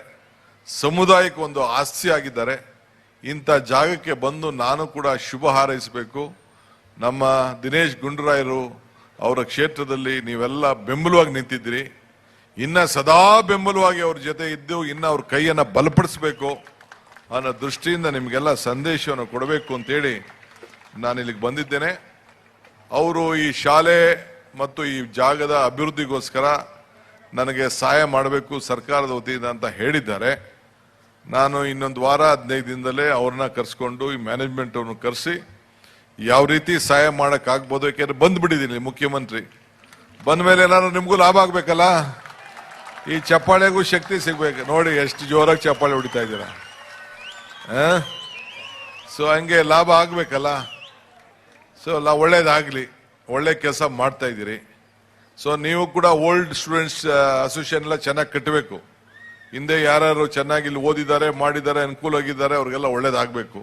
ಸಮುದಾಯಕ್ಕೆ ಒಂದು ಆಸ್ತಿಯಾಗಿದ್ದಾರೆ. ಇಂಥ ಜಾಗಕ್ಕೆ ಬಂದು ನಾನು ಕೂಡ ಶುಭ ಹಾರೈಸಬೇಕು. ನಮ್ಮ ದಿನೇಶ್ ಗುಂಡೂರಾಯರು ಅವರ ಕ್ಷೇತ್ರದಲ್ಲಿ ನೀವೆಲ್ಲ ಬೆಂಬಲವಾಗಿ ನಿಂತಿದ್ದೀರಿ. ಇನ್ನ ಸದಾ ಬೆಂಬಲವಾಗಿ ಅವ್ರ ಜೊತೆ ಇದ್ದು ಇನ್ನ ಅವ್ರ ಕೈಯನ್ನ ಬಲಪಡಿಸಬೇಕು ಅನ್ನೋ ದೃಷ್ಟಿಯಿಂದ ನಿಮಗೆಲ್ಲ ಸಂದೇಶವನ್ನು ಕೊಡಬೇಕು ಅಂತೇಳಿ ನಾನು ಇಲ್ಲಿಗೆ ಬಂದಿದ್ದೇನೆ. ಅವರು ಈ ಶಾಲೆ ಮತ್ತು ಈ ಜಾಗದ ಅಭಿವೃದ್ಧಿಗೋಸ್ಕರ ನನಗೆ ಸಹಾಯ ಮಾಡಬೇಕು ಸರ್ಕಾರದ ವತಿಯಿಂದ ಅಂತ ಹೇಳಿದ್ದಾರೆ. ನಾನು ಇನ್ನೊಂದು ವಾರ 15 ದಿನದಲ್ಲೇ ಅವ್ರನ್ನ ಕರೆಸ್ಕೊಂಡು ಈ ಮ್ಯಾನೇಜ್ಮೆಂಟ್ ಅವ್ರನ್ನ ಕರೆಸಿ ಯಾವ ರೀತಿ ಸಹಾಯ ಮಾಡಕ್ ಆಗ್ಬೋದು. ಯಾಕೆಂದ್ರೆ ಬಂದ್ಬಿಟ್ಟಿದ್ದೀನಿ ಮುಖ್ಯಮಂತ್ರಿ, ಬಂದ ಮೇಲೆ ಏನಾದ್ರು ನಿಮ್ಗೂ ಲಾಭ ಆಗ್ಬೇಕಲ್ಲ, ಈ ಚಪ್ಪಾಳೆಗೂ ಶಕ್ತಿ ಸಿಗ್ಬೇಕು. ನೋಡಿ ಎಷ್ಟು ಜೋರಾಗಿ ಚಪ್ಪಾಳೆ ಹೊಡಿತಾ ಇದ್ದೀರಾ. ಸೊ ಹಂಗೆ ಲಾಭ ಆಗ್ಬೇಕಲ್ಲ. ಸೊ ಒಳ್ಳೇದಾಗ್ಲಿ, ಒಳ್ಳೆ ಕೆಲಸ ಮಾಡ್ತಾ ಇದ್ದೀರಿ. ಸೊ ನೀವು ಕೂಡ ಓಲ್ಡ್ ಸ್ಟೂಡೆಂಟ್ಸ್ ಅಸೋಸಿಯೇಷನ್ ಎಲ್ಲ ಚೆನ್ನಾಗಿ ಕಟ್ಟಬೇಕು. ಹಿಂದೆ ಯಾರು ಚೆನ್ನಾಗಿ ಇಲ್ಲಿ ಓದಿದ್ದಾರೆ, ಮಾಡಿದ್ದಾರೆ, ಅನುಕೂಲವಾಗಿದ್ದಾರೆ, ಅವ್ರಿಗೆಲ್ಲ ಒಳ್ಳೇದಾಗಬೇಕು.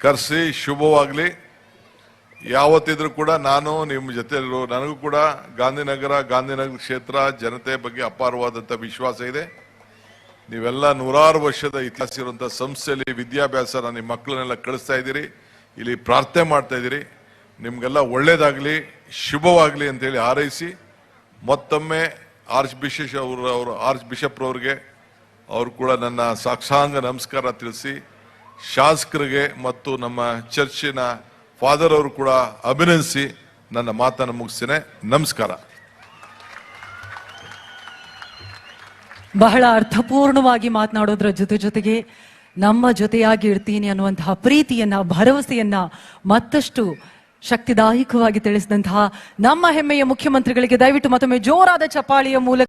ಕರೆಸಿ ಶುಭವಾಗ್ಲಿ. ಯಾವತ್ತಿದ್ರು ಕೂಡ ನಾನು ನಿಮ್ಮ ಜೊತೆ ನನಗೂ ಕೂಡ ಗಾಂಧಿನಗರ ಕ್ಷೇತ್ರ ಜನತೆ ಬಗ್ಗೆ ಅಪಾರವಾದಂಥ ವಿಶ್ವಾಸ ಇದೆ. ನೀವೆಲ್ಲ 100 ವರ್ಷದ ಇತಿಹಾಸ ಇರುವಂತಹ ಸಂಸ್ಥೆಯಲ್ಲಿ ವಿದ್ಯಾಭ್ಯಾಸ ನಿಮ್ಮ ಮಕ್ಕಳನ್ನೆಲ್ಲ ಕಳಿಸ್ತಾ ಇದ್ದೀರಿ, ಇಲ್ಲಿ ಪ್ರಾರ್ಥನೆ ಮಾಡ್ತಾ ಇದ್ದೀರಿ. ನಿಮ್ಗೆಲ್ಲ ಒಳ್ಳೇದಾಗ್ಲಿ, ಶುಭವಾಗ್ಲಿ ಅಂತೇಳಿ ಹಾರೈಸಿ ಮತ್ತೊಮ್ಮೆ ಆರ್ಚ್ ಬಿಷಪ್ ರವರಿಗೆ ಅವರು ಕೂಡ ನನ್ನ ಸಾಕ್ಷಾಂಗ ನಮಸ್ಕಾರ ತಿಳಿಸಿ, ಶಾಸಕರಿಗೆ ಮತ್ತು ನಮ್ಮ ಚರ್ಚಿನ ಫಾದರ್ ಅವರು ಕೂಡ ಅಭಿನಂದಿಸಿ ನನ್ನ ಮಾತನ್ನು ಮುಗಿಸ್ತೇನೆ. ನಮಸ್ಕಾರ. ಬಹಳ ಅರ್ಥಪೂರ್ಣವಾಗಿ ಮಾತನಾಡೋದ್ರ ಜೊತೆಗೆ ನಮ್ಮ ಜೊತೆಯಾಗಿ ಇರ್ತೀನಿ ಅನ್ನುವಂತಹ ಪ್ರೀತಿಯನ್ನ, ಭರವಸೆಯನ್ನ ಮತ್ತಷ್ಟು ಶಕ್ತಿದಾಯಕವಾಗಿ ತಿಳಿಸಿದಂತಹ ನಮ್ಮ ಹೆಮ್ಮೆಯ ಮುಖ್ಯಮಂತ್ರಿಗಳಿಗೆ ದಯವಿಟ್ಟು ಮತ್ತೊಮ್ಮೆ ಜೋರಾದ ಚಪ್ಪಾಳಿಯ ಮೂಲಕ